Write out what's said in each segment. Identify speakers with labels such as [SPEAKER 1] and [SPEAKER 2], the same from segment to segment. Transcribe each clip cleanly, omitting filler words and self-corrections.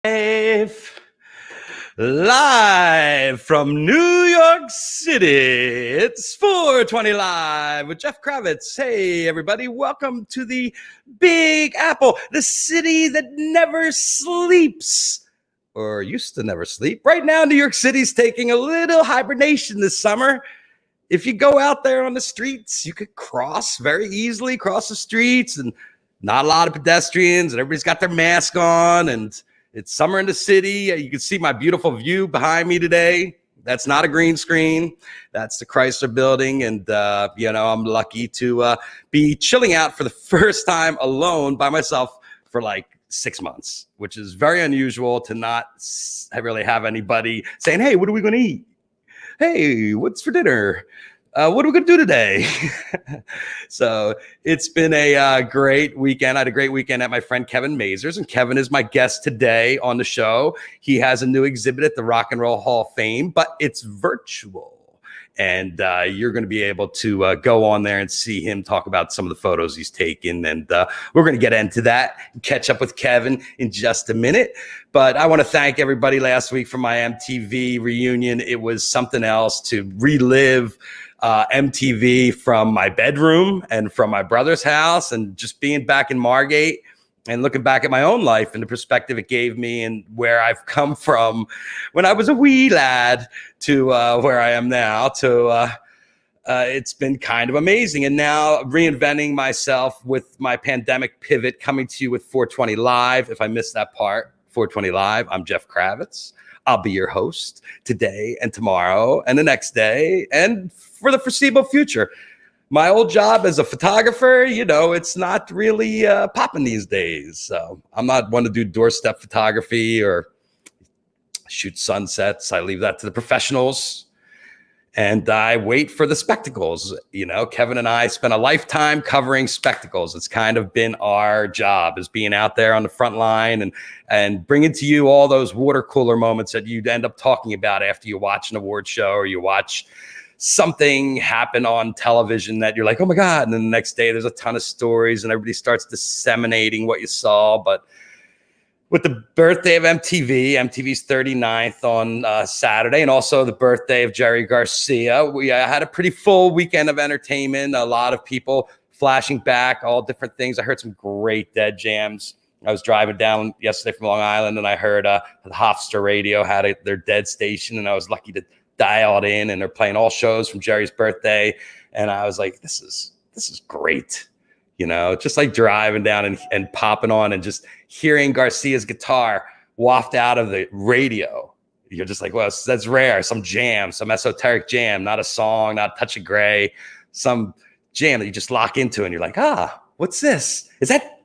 [SPEAKER 1] Live, live from New York City. It's 420 Live with Jeff Kravitz. Hey, everybody. Welcome to the Big Apple, the city that never sleeps, or used to never sleep. Right now, New York City's taking a little hibernation this summer. If you go out there on the streets, you could very easily cross the streets, and not a lot of pedestrians, and everybody's got their mask on, and it's summer in the city. You can see my beautiful view behind me today. That's not a green screen. That's the Chrysler Building. And, I'm lucky to be chilling out for the first time alone by myself for like 6 months, which is very unusual to not really have anybody saying, hey, what are we going to eat? Hey, what's for dinner? What are we going to do today? So it's been a great weekend. I had a great weekend at my friend Kevin Mazur's, and Kevin is my guest today on the show. He has a new exhibit at the Rock and Roll Hall of Fame, but it's virtual. And you're going to be able to go on there and see him talk about some of the photos he's taken. And we're going to get into that and catch up with Kevin in just a minute. But I want to thank everybody last week for my MTV reunion. It was something else to relive MTV from my bedroom and from my brother's house, and just being back in Margate and looking back at my own life and the perspective it gave me and where I've come from when I was a wee lad to where I am now. It's been kind of amazing. And now reinventing myself with my pandemic pivot, coming to you with 420 Live. If I missed that part, 420 Live, I'm Jeff Kravitz. I'll be your host today and tomorrow and the next day and for the foreseeable future. My old job as a photographer, it's not really popping these days. So I'm not one to do doorstep photography or shoot sunsets. I leave that to the professionals. And I wait for the spectacles. Kevin and I spent a lifetime covering spectacles. It's kind of been our job, is being out there on the front line and bringing to you all those water cooler moments that you'd end up talking about after you watch an award show or you watch something happen on television that you're like, oh my God. And then the next day there's a ton of stories and everybody starts disseminating what you saw. But with the birthday of MTV's 39th on Saturday, and also the birthday of Jerry Garcia, we had a pretty full weekend of entertainment. A lot of people flashing back, all different things. I heard some great Dead jams. I was driving down yesterday from Long Island, and I heard the Hofstra Radio had their Dead station, and I was lucky to dial it in, and they're playing all shows from Jerry's birthday. And I was like, this is great. Just like driving down and popping on and just hearing Garcia's guitar waft out of the radio. You're just like, well, that's rare. Some jam, some esoteric jam, not a song, not a touch of gray, some jam that you just lock into and you're like, what's this?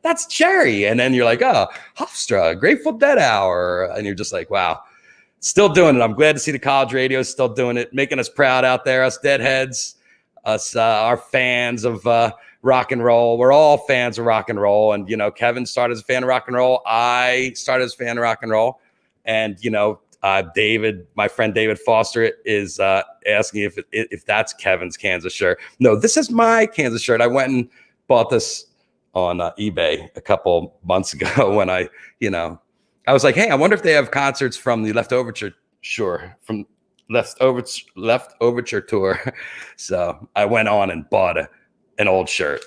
[SPEAKER 1] That's Jerry. And then you're like, Hofstra, Grateful Dead Hour. And you're just like, wow, still doing it. I'm glad to see the college radio is still doing it, making us proud out there, us Deadheads, us, our fans of rock and roll. We're all fans of rock and roll. And, Kevin started as a fan of rock and roll. I started as a fan of rock and roll. And, David, my friend David Foster, is asking if that's Kevin's Kansas shirt. No, this is my Kansas shirt. I went and bought this on eBay a couple months ago when I was like, hey, I wonder if they have concerts from the Left Overture tour. So I went on and bought an old shirt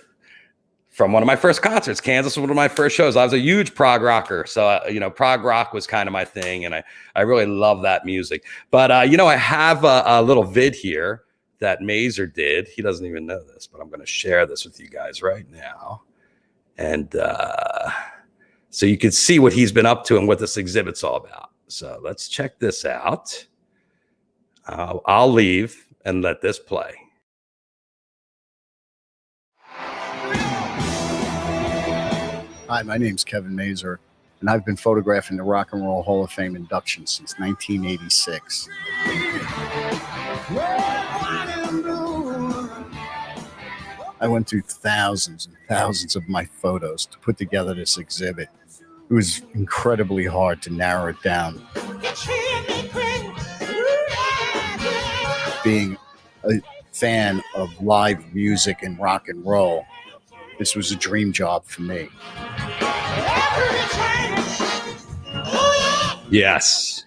[SPEAKER 1] from one of my first concerts. Kansas was one of my first shows. I was a huge prog rocker. So, prog rock was kind of my thing. And I really love that music. But, I have a little vid here that Mazur did. He doesn't even know this, but I'm going to share this with you guys right now. And so you can see what he's been up to and what this exhibit's all about. So let's check this out. I'll leave and let this play.
[SPEAKER 2] Hi, my name's Kevin Mazur, and I've been photographing the Rock and Roll Hall of Fame induction since 1986. I went through thousands and thousands of my photos to put together this exhibit. It was incredibly hard to narrow it down. Being a fan of live music and rock and roll, this was a dream job for me.
[SPEAKER 1] Yes.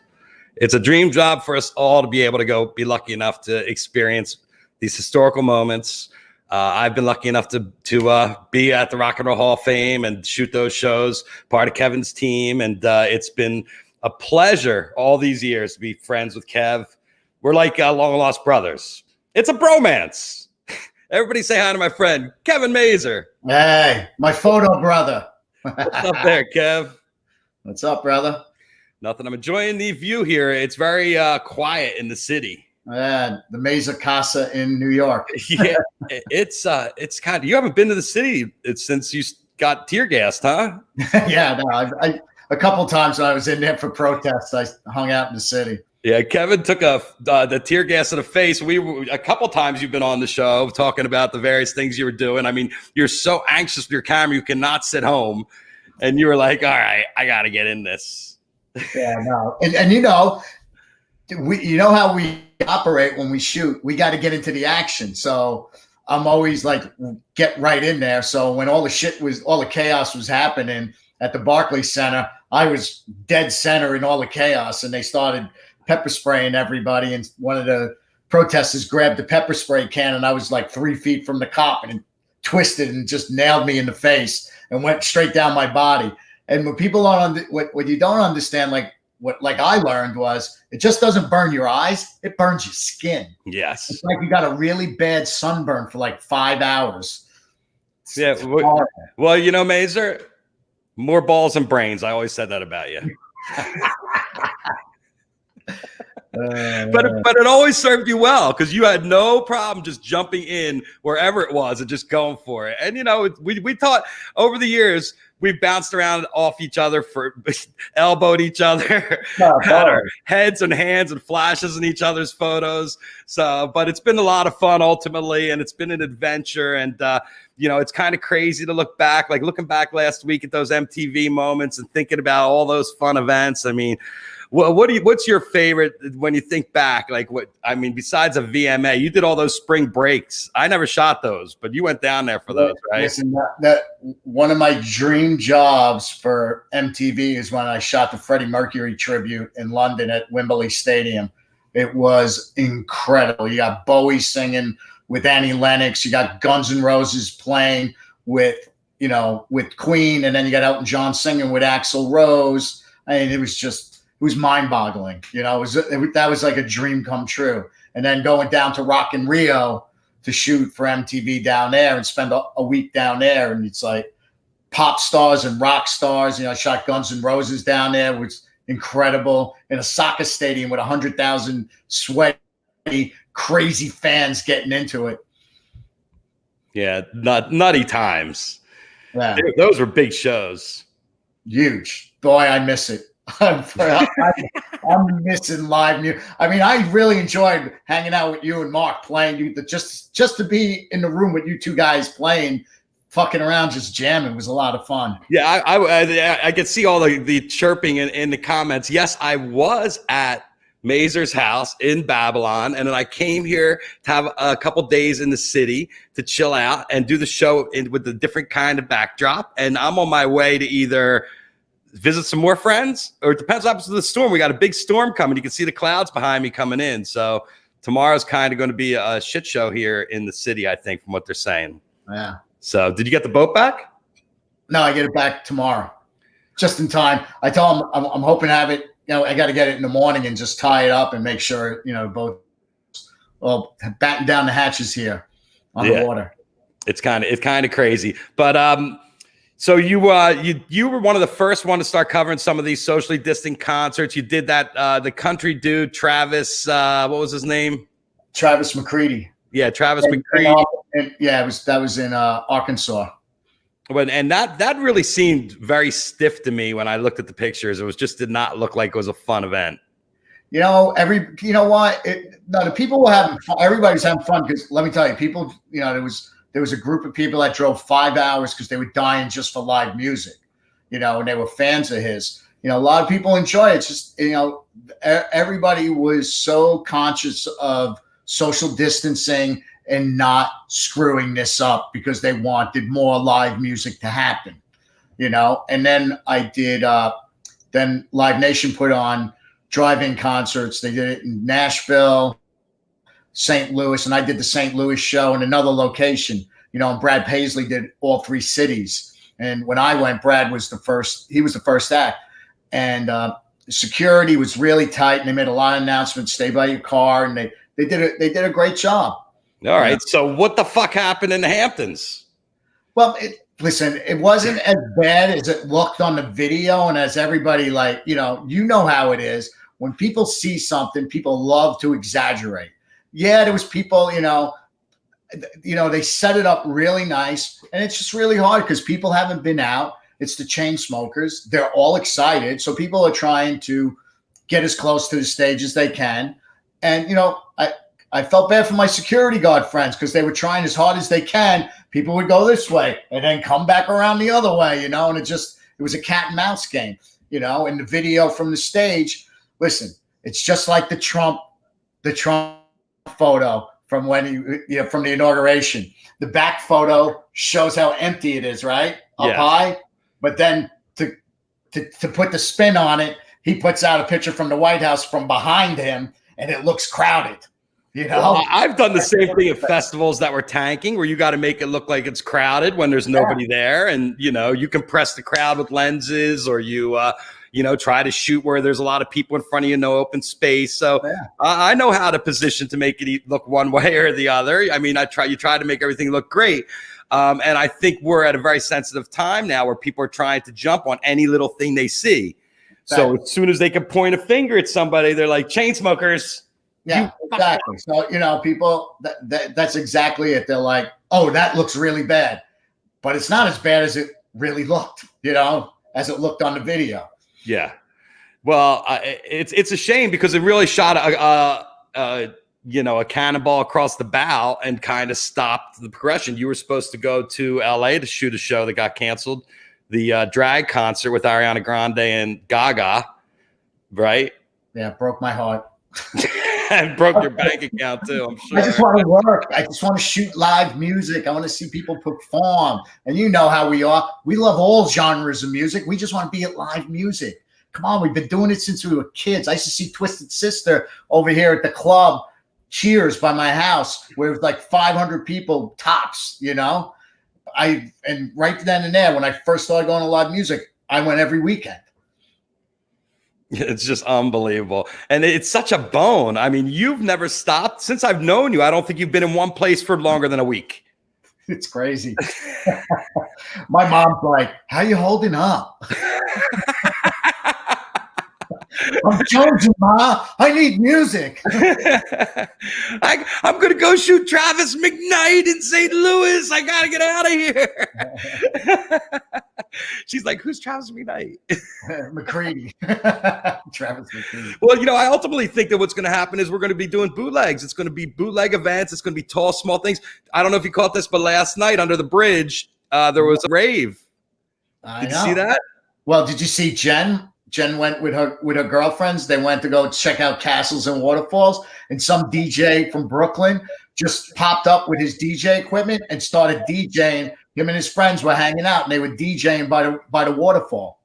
[SPEAKER 1] It's a dream job for us all to be able to be lucky enough to experience these historical moments. I've been lucky enough to be at the Rock and Roll Hall of Fame and shoot those shows, part of Kevin's team. And it's been a pleasure all these years to be friends with Kev. We're like long lost brothers. It's a bromance. Everybody say hi to my friend, Kevin Mazur.
[SPEAKER 2] Hey, my photo brother.
[SPEAKER 1] What's up there, Kev?
[SPEAKER 2] What's up, brother?
[SPEAKER 1] Nothing. I'm enjoying the view here. It's very quiet in the city.
[SPEAKER 2] The Mazur Casa in New York.
[SPEAKER 1] Yeah, it's kind of. You haven't been to the city since you got tear gassed, huh?
[SPEAKER 2] Yeah, no. I a couple times when I was in there for protests, I hung out in the city.
[SPEAKER 1] Yeah, Kevin took the tear gas to the face. A couple times you've been on the show talking about the various things you were doing. I mean, you're so anxious with your camera, you cannot sit home, and you were like, "All right, I got to get in this."
[SPEAKER 2] Yeah, no, and you know how we operate when we shoot. We got to get into the action. So I'm always like, get right in there. So when all the chaos was happening at the Barclays Center, I was dead center in all the chaos, and they started pepper spraying everybody. And one of the protesters grabbed the pepper spray can, and I was like 3 feet from the cop, and twisted and just nailed me in the face and went straight down my body. And what people what you don't understand, like I learned, was it just doesn't burn your eyes; it burns your skin.
[SPEAKER 1] Yes,
[SPEAKER 2] it's like you got a really bad sunburn for like 5 hours.
[SPEAKER 1] Yeah. Well, you know, Mazur, more balls and brains. I always said that about you. But it always served you well, because you had no problem just jumping in wherever it was and just going for it. And, you know, we taught over the years, we've bounced around off each other, elbowed each other, had our heads and hands and flashes in each other's photos. So, but it's been a lot of fun ultimately, and it's been an adventure. And, you know, it's kind of crazy to look back, like looking back last week at those MTV moments and thinking about all those fun events. I mean, what's your favorite when you think back? Besides a VMA, you did all those spring breaks. I never shot those, but you went down there for those, right?
[SPEAKER 2] Listen, that one of my dream jobs for MTV is when I shot the Freddie Mercury tribute in London at Wembley Stadium. It was incredible. You got Bowie singing with Annie Lennox. You got Guns N' Roses playing with Queen, and then you got Elton John singing with Axl Rose. I mean, it was mind-boggling. You know, that was like a dream come true. And then going down to Rock in Rio to shoot for MTV down there and spend a week down there, and it's like pop stars and rock stars. You know, I shot Guns N' Roses down there, which was incredible, in a soccer stadium with 100,000 sweaty, crazy fans getting into it.
[SPEAKER 1] Yeah, nutty times.
[SPEAKER 2] Yeah,
[SPEAKER 1] those were big shows.
[SPEAKER 2] Huge. Boy, I miss it. I'm missing live music. I mean, I really enjoyed hanging out with you and Mark playing. Just to be in the room with you two guys playing, fucking around, just jamming was a lot of fun.
[SPEAKER 1] Yeah, I could see all the chirping in the comments. Yes, I was at Mazur's house in Babylon, and then I came here to have a couple days in the city to chill out and do the show with a different kind of backdrop. And I'm on my way to either visit some more friends, or it depends what happens to the storm. We got a big storm coming. You can see the clouds behind me coming in. So tomorrow's kind of going to be a shit show here in the city, I think, from what they're saying.
[SPEAKER 2] Yeah.
[SPEAKER 1] So did you get the boat back?
[SPEAKER 2] No, I get it back tomorrow, just in time. I told him I'm hoping to have it. You know, I got to get it in the morning and just tie it up and make sure, both, batten down the hatches here on the water.
[SPEAKER 1] It's kind of crazy, but so you were one of the first one to start covering some of these socially distant concerts. You did that, the country dude, Travis, what was his name?
[SPEAKER 2] Travis McCready.
[SPEAKER 1] Yeah, Travis McCready.
[SPEAKER 2] That was in Arkansas.
[SPEAKER 1] And that really seemed very stiff to me when I looked at the pictures. Did not look like it was a fun event.
[SPEAKER 2] You know what? The people were having fun. Everybody's having fun, because let me tell you, people, there was a group of people that drove 5 hours because they were dying just for live music, and they were fans of his. A lot of people enjoy it. It's just, everybody was so conscious of social distancing and not screwing this up because they wanted more live music to happen, And then I did Then Live Nation put on drive-in concerts. They did it in Nashville, St. Louis, and I did the St. Louis show in another location. And Brad Paisley did all three cities. And when I went, Brad was the first. He was the first act, and security was really tight. And they made a lot of announcements: "Stay by your car," and they did a great job.
[SPEAKER 1] All right. So what the fuck happened in the Hamptons?
[SPEAKER 2] Well, listen, it wasn't as bad as it looked on the video, and as everybody you know how it is. When people see something, people love to exaggerate. Yeah, there was people, they set it up really nice, and it's just really hard because people haven't been out. It's the Chainsmokers. They're all excited. So people are trying to get as close to the stage as they can. And, I felt bad for my security guard friends because they were trying as hard as they can. People would go this way and then come back around the other way, and it was a cat and mouse game, and the video from the stage. Listen, it's just like the Trump photo from when from the inauguration. The back photo shows how empty it is, right? Up high. But then to put the spin on it, he puts out a picture from the White House from behind him, and it looks crowded.
[SPEAKER 1] Well, I've done the same thing at festivals that were tanking, where you got to make it look like it's crowded when there's nobody there, and you compress the crowd with lenses, or you try to shoot where there's a lot of people in front of you, no open space. So I know how to position to make it look one way or the other. I mean, you try to make everything look great. And I think we're at a very sensitive time now where people are trying to jump on any little thing they see. So as soon as they can point a finger at somebody, they're like, Chainsmokers.
[SPEAKER 2] Yeah, exactly. So, people, that's exactly it. They're like, oh, that looks really bad. But it's not as bad as it really looked, as it looked on the video.
[SPEAKER 1] Yeah. Well, it's a shame because it really shot a cannonball across the bow and kind of stopped the progression. You were supposed to go to LA to shoot a show that got canceled, the drag concert with Ariana Grande and Gaga, right?
[SPEAKER 2] Yeah, it broke my heart.
[SPEAKER 1] And broke your bank account too, I'm sure.
[SPEAKER 2] I just want to work. I just want to shoot live music. I want to see people perform. And you know how we are. We love all genres of music. We just want to be at live music. Come on, we've been doing it since we were kids. I used to see Twisted Sister over here at the club, Cheers by my house, where it was like 500 people tops, and right then and there, when I first started going to live music, I went every weekend.
[SPEAKER 1] It's just unbelievable. And it's such a bone. I mean, you've never stopped since I've known you. I don't think you've been in one place for longer than a week.
[SPEAKER 2] It's crazy. My mom's like, how you holding up? I'm chosen, Ma. I need music.
[SPEAKER 1] I'm going to go shoot Travis McKnight in St. Louis. I got to get out of here. She's like, who's Travis McKnight?
[SPEAKER 2] McCready. Travis McCready.
[SPEAKER 1] Well, I ultimately think that what's going to happen is we're going to be doing bootlegs. It's going to be bootleg events. It's going to be tall, small things. I don't know if you caught this, but last night under the bridge, there was a rave. Did you see that?
[SPEAKER 2] Well, did you see Jen? Jen went with her girlfriends. They went to go check out castles and waterfalls, and some DJ from Brooklyn just popped up with his DJ equipment and started DJing. Him and his friends were hanging out, and they were DJing by the waterfall,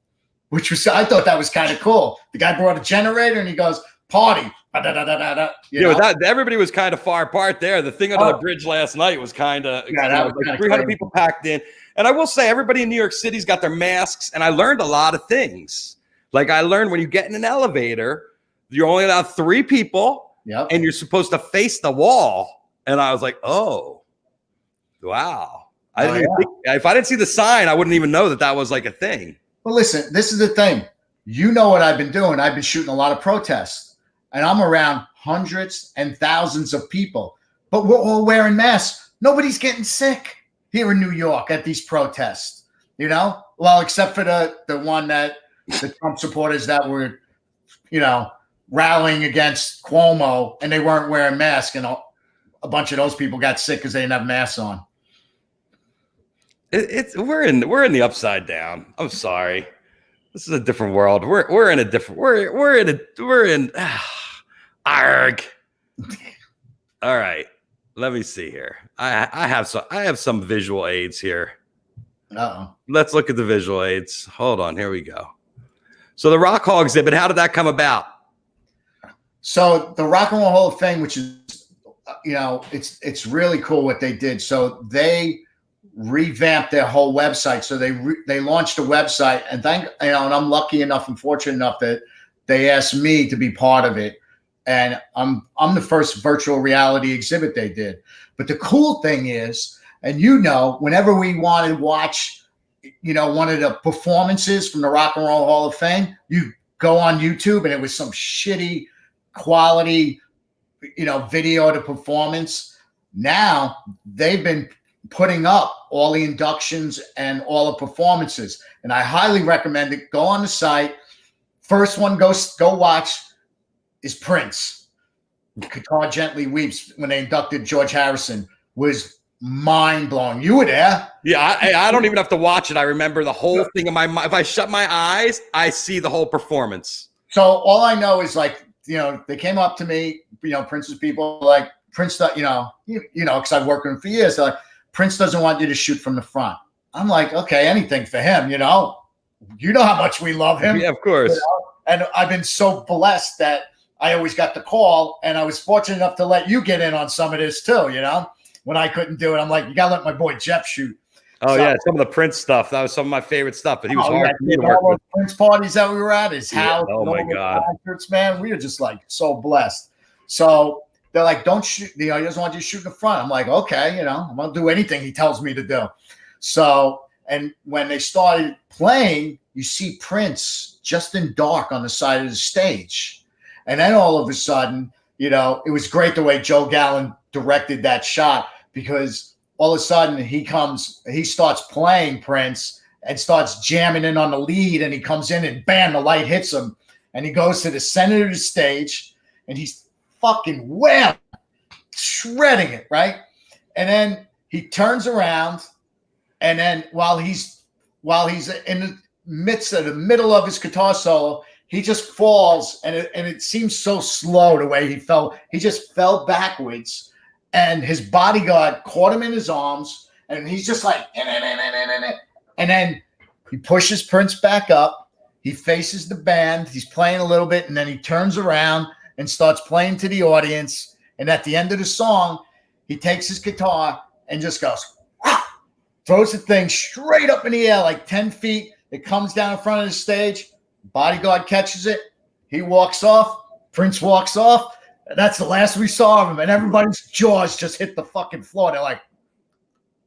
[SPEAKER 2] I thought that was kind of cool. The guy brought a generator, and he goes, "Party!"
[SPEAKER 1] Everybody was kind of far apart there. The thing under the bridge last night was kind of like 300 people packed in. And I will say, everybody in New York City's got their masks, and I learned a lot of things. Like I learned when you get in an elevator, you're only allowed 3 people, and you're supposed to face the wall. And I was like, oh, wow. If I didn't see the sign, I wouldn't even know that was like a thing.
[SPEAKER 2] Well, listen, this is the thing. You know what I've been doing. I've been shooting a lot of protests, and I'm around hundreds and thousands of people, but we're all wearing masks. Nobody's getting sick here in New York at these protests, well, except for the one that the Trump supporters that were, rallying against Cuomo, and they weren't wearing masks, and a bunch of those people got sick because they didn't have masks on.
[SPEAKER 1] We're in the upside down. I'm sorry. This is a different world. We're in arg. All right. Let me see here. I have some visual aids here.
[SPEAKER 2] Uh-oh.
[SPEAKER 1] Let's look at the visual aids. Hold on. Here we go. So the Rock Hall exhibit, how did that come about?
[SPEAKER 2] So the Rock and Roll Hall of Fame, which is, it's really cool what they did. So they revamped their whole website. So they launched a website, and and I'm lucky enough and fortunate enough that they asked me to be part of it. And I'm the first virtual reality exhibit they did. But the cool thing is, and whenever we wanted to watch, one of the performances from the Rock and Roll Hall of Fame, you go on YouTube and it was some shitty quality, video to performance. Now they've been putting up all the inductions and all the performances. And I highly recommend it. Go on the site. First one, go watch is Prince. Guitar Gently Weeps when they inducted George Harrison was mind-blowing. You were there.
[SPEAKER 1] Yeah, I don't even have to watch it. I remember the whole thing in my mind. If I shut my eyes, I see the whole performance.
[SPEAKER 2] So all I know is they came up to me, Prince's people, like, Prince, because I've worked with him for years. They're like, Prince doesn't want you to shoot from the front. I'm like, okay, anything for him, You know how much we love him.
[SPEAKER 1] Yeah, of course.
[SPEAKER 2] And I've been so blessed that I always got the call, and I was fortunate enough to let you get in on some of this too, when I couldn't do it. I'm like, you got to let my boy Jeff shoot.
[SPEAKER 1] Oh, yeah, some of the Prince stuff. That was some of my favorite stuff, but he was hard for me to work
[SPEAKER 2] all
[SPEAKER 1] with.
[SPEAKER 2] the Prince parties that we were at, his house.
[SPEAKER 1] Oh, my God.
[SPEAKER 2] Concerts, man, we were just so blessed. So they're like, don't shoot, he doesn't want you to shoot in the front. I'm like, okay, I'm going to do anything he tells me to do. So, and when they started playing, you see Prince just in dark on the side of the stage. And then all of a sudden, it was great the way Joe Gallen directed that shot, because all of a sudden he starts playing Prince and starts jamming in on the lead, and he comes in and bam, the light hits him, and he goes to the center of the stage and he's fucking wham, shredding it, right? And then he turns around, and then while he's in the midst of the middle of his guitar solo, he just falls, and it seems so slow the way he fell. He just fell backwards, and his bodyguard caught him in his arms, and he's just like, and then he pushes Prince back up. He faces the band. He's playing a little bit, and then he turns around and starts playing to the audience. And at the end of the song, he takes his guitar and just goes, throws the thing straight up in the air, like 10 feet. It comes down in front of the stage. Bodyguard catches it. He walks off. Prince walks off. And that's the last we saw of him. And everybody's jaws just hit the fucking floor. They're like,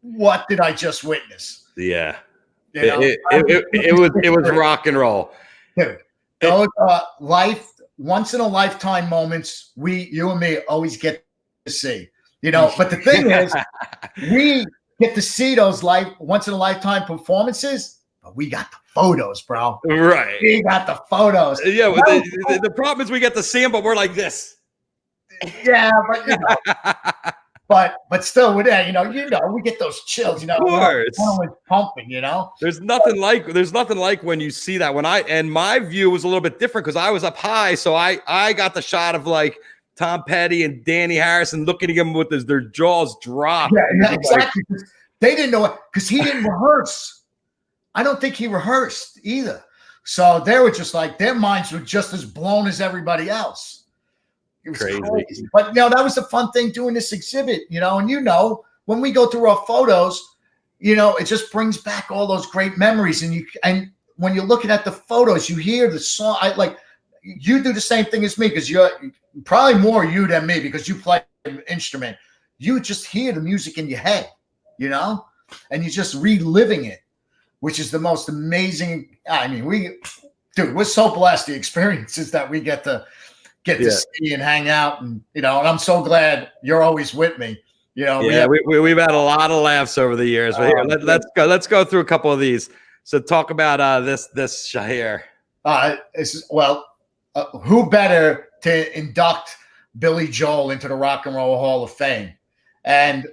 [SPEAKER 2] what did I just witness?
[SPEAKER 1] Yeah. It was rock and roll.
[SPEAKER 2] Dude, those once in a lifetime moments you and me always get to see. But the thing is, we get to see those once in a lifetime performances. But we got the photos, bro.
[SPEAKER 1] Right.
[SPEAKER 2] We got the photos.
[SPEAKER 1] Yeah, the problem is we get to see them, but we're like this.
[SPEAKER 2] Yeah, but but still, with that, we get those chills.
[SPEAKER 1] Of course,
[SPEAKER 2] pumping.
[SPEAKER 1] There's nothing like when you see that. And my view was a little bit different because I was up high, so I got the shot of like Tom Petty and Danny Harrison looking at him with their jaws dropped.
[SPEAKER 2] Yeah, exactly. They didn't know it because he didn't rehearse. I don't think he rehearsed either. So they were just like, their minds were just as blown as everybody else. It was crazy. But, that was the fun thing doing this exhibit, and when we go through our photos, it just brings back all those great memories. And when you're looking at the photos, you hear the song. You do the same thing as me because you're probably more you than me because you play an instrument. You just hear the music in your head, and you're just reliving it, which is the most amazing. I mean, we're so blessed the experiences that we get to see and hang out, and and I'm so glad you're always with me.
[SPEAKER 1] We've had a lot of laughs over the years. But here, let's go through a couple of these. So talk about this Shahir.
[SPEAKER 2] Who better to induct Billy Joel into the Rock and Roll Hall of Fame? And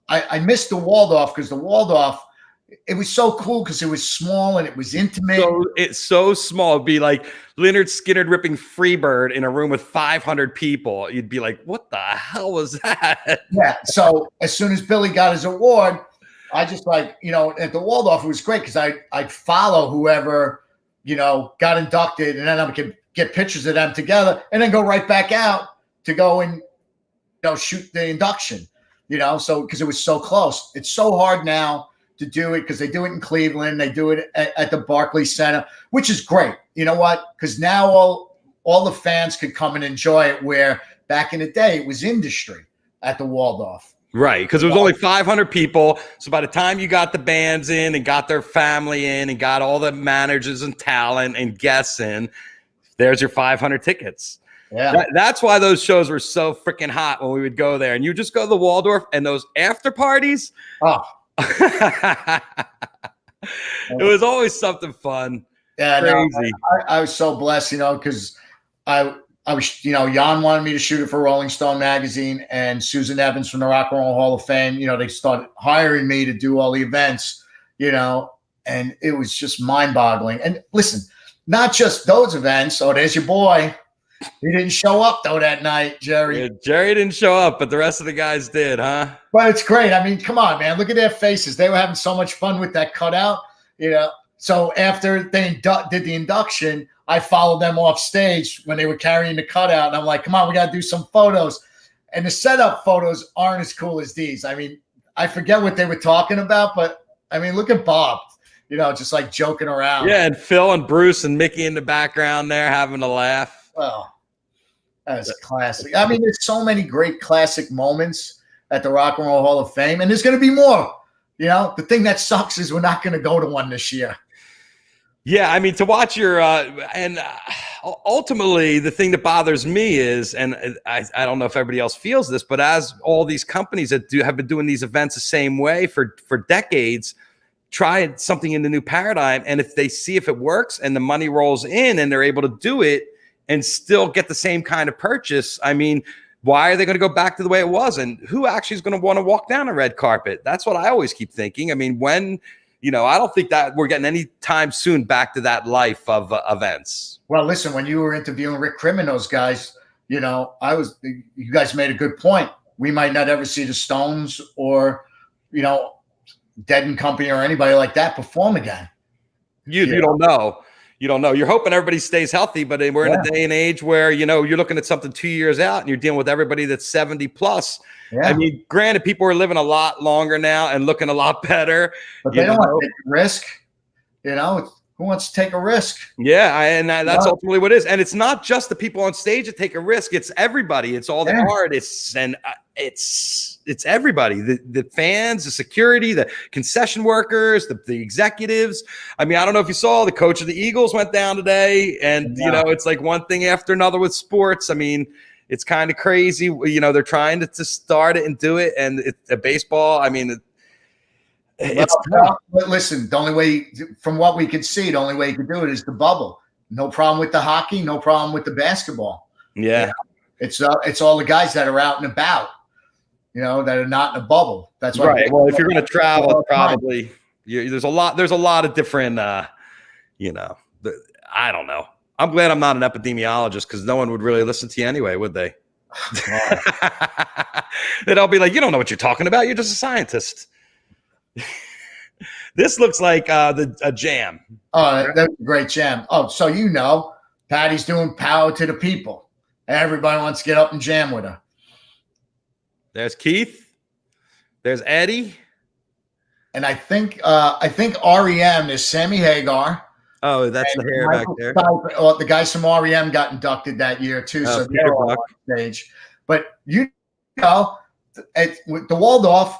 [SPEAKER 2] I missed the Waldorf because the Waldorf, it was so cool because it was small and it was intimate.
[SPEAKER 1] So it's so small. It'd be like Leonard Skinner ripping Freebird in a room with 500 people. You'd be like, what the hell was that?
[SPEAKER 2] Yeah. So as soon as Billy got his award, I just at the Waldorf, it was great because I'd follow whoever got inducted, and then I could get pictures of them together, and then go right back out to go and shoot the induction. So because it was so close. It's so hard now to do it because they do it in Cleveland, they do it at the Barclays Center, which is great. You know what? Because now all the fans could come and enjoy it. Where back in the day it was industry at the Waldorf.
[SPEAKER 1] Right, because it was only 500 people. So by the time you got the bands in and got their family in and got all the managers and talent and guests in, there's your 500 tickets.
[SPEAKER 2] Yeah,
[SPEAKER 1] that's why those shows were so freaking hot when we would go there. And you just go to the Waldorf and those after parties.
[SPEAKER 2] Oh,
[SPEAKER 1] it was always something fun.
[SPEAKER 2] Yeah,
[SPEAKER 1] crazy.
[SPEAKER 2] No, I was so blessed, because I was, Jan wanted me to shoot it for Rolling Stone magazine, and Susan Evans from the Rock and Roll Hall of Fame. They started hiring me to do all the events, and it was just mind-boggling. And listen, not just those events. Oh, there's your boy. He didn't show up though that night, Jerry.
[SPEAKER 1] Yeah, Jerry didn't show up, but the rest of the guys did, huh?
[SPEAKER 2] But it's great. I mean, come on, man. Look at their faces. They were having so much fun with that cutout, So after they did the induction, I followed them off stage when they were carrying the cutout. And I'm like, come on, we got to do some photos. And the setup photos aren't as cool as these. I mean, I forget what they were talking about, but I mean, look at Bob, just like joking around.
[SPEAKER 1] Yeah, and Phil and Bruce and Mickey in the background there having a laugh.
[SPEAKER 2] Well, that's classic. I mean, there's so many great classic moments at the Rock and Roll Hall of Fame, and there's going to be more. The thing that sucks is we're not going to go to one this year.
[SPEAKER 1] Yeah, I mean, to watch your ultimately, the thing that bothers me is, and I don't know if everybody else feels this, but as all these companies that have been doing these events the same way for decades, try something in the new paradigm, and if they see if it works and the money rolls in and they're able to do it and still get the same kind of purchase, I mean, why are they going to go back to the way it was? And who actually is going to want to walk down a red carpet? That's what I always keep thinking. I mean, when, I don't think that we're getting any time soon back to that life of events.
[SPEAKER 2] Well, listen, when you were interviewing Rick Krim and those guys, you guys made a good point. We might not ever see the Stones or, Dead and Company or anybody like that perform again.
[SPEAKER 1] You don't know. You don't know. You're hoping everybody stays healthy, but we're in a day and age where, you're looking at something 2 years out and you're dealing with everybody that's 70 plus. Yeah. I mean, granted, people are living a lot longer now and looking a lot better.
[SPEAKER 2] But they don't want to take a risk. Who wants to take a risk?
[SPEAKER 1] Yeah, that's ultimately what it is. And it's not just the people on stage that take a risk. It's everybody. It's all the artists, and it's everybody. The fans, the security, the concession workers, the executives. I mean, I don't know if you saw, the coach of the Eagles went down today, and it's like one thing after another with sports. I mean, it's kind of crazy. They're trying to start it and do it, and baseball. I mean.
[SPEAKER 2] Listen, the only way, from what we could see, the only way you could do it is the bubble. No problem with the hockey, no problem with the basketball.
[SPEAKER 1] Yeah.
[SPEAKER 2] It's all the guys that are out and about, that are not in a bubble. That's
[SPEAKER 1] right. Well, if you're going to travel, probably there's a lot of different, I don't know. I'm glad I'm not an epidemiologist, because no one would really listen to you anyway, would they? They'd all be like, you don't know what you're talking about. You're just a scientist. This looks like a jam.
[SPEAKER 2] Oh, that's a great jam. Oh, so Patty's doing Power to the People. Everybody wants to get up and jam with her.
[SPEAKER 1] There's Keith. There's Eddie.
[SPEAKER 2] And I think REM is Sammy Hagar.
[SPEAKER 1] Oh, that's the hair back there.
[SPEAKER 2] The guys from REM got inducted that year too, so they're all on stage. But at the Waldorf,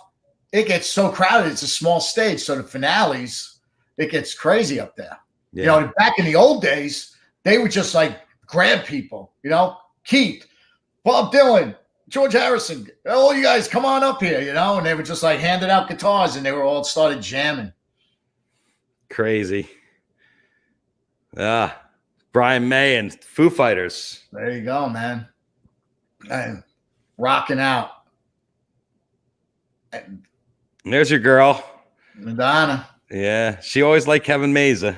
[SPEAKER 2] it gets so crowded. It's a small stage, so the finales, it gets crazy up there.
[SPEAKER 1] Yeah.
[SPEAKER 2] Back in the old days, they would just like grab people. Keith, Bob Dylan, George Harrison, all you guys, come on up here. And they would just like handing out guitars, and they were all started jamming.
[SPEAKER 1] Crazy. Brian May and Foo Fighters.
[SPEAKER 2] There you go, man. And rocking out.
[SPEAKER 1] And there's your girl,
[SPEAKER 2] Madonna.
[SPEAKER 1] Yeah, she always liked Kevin Mazur.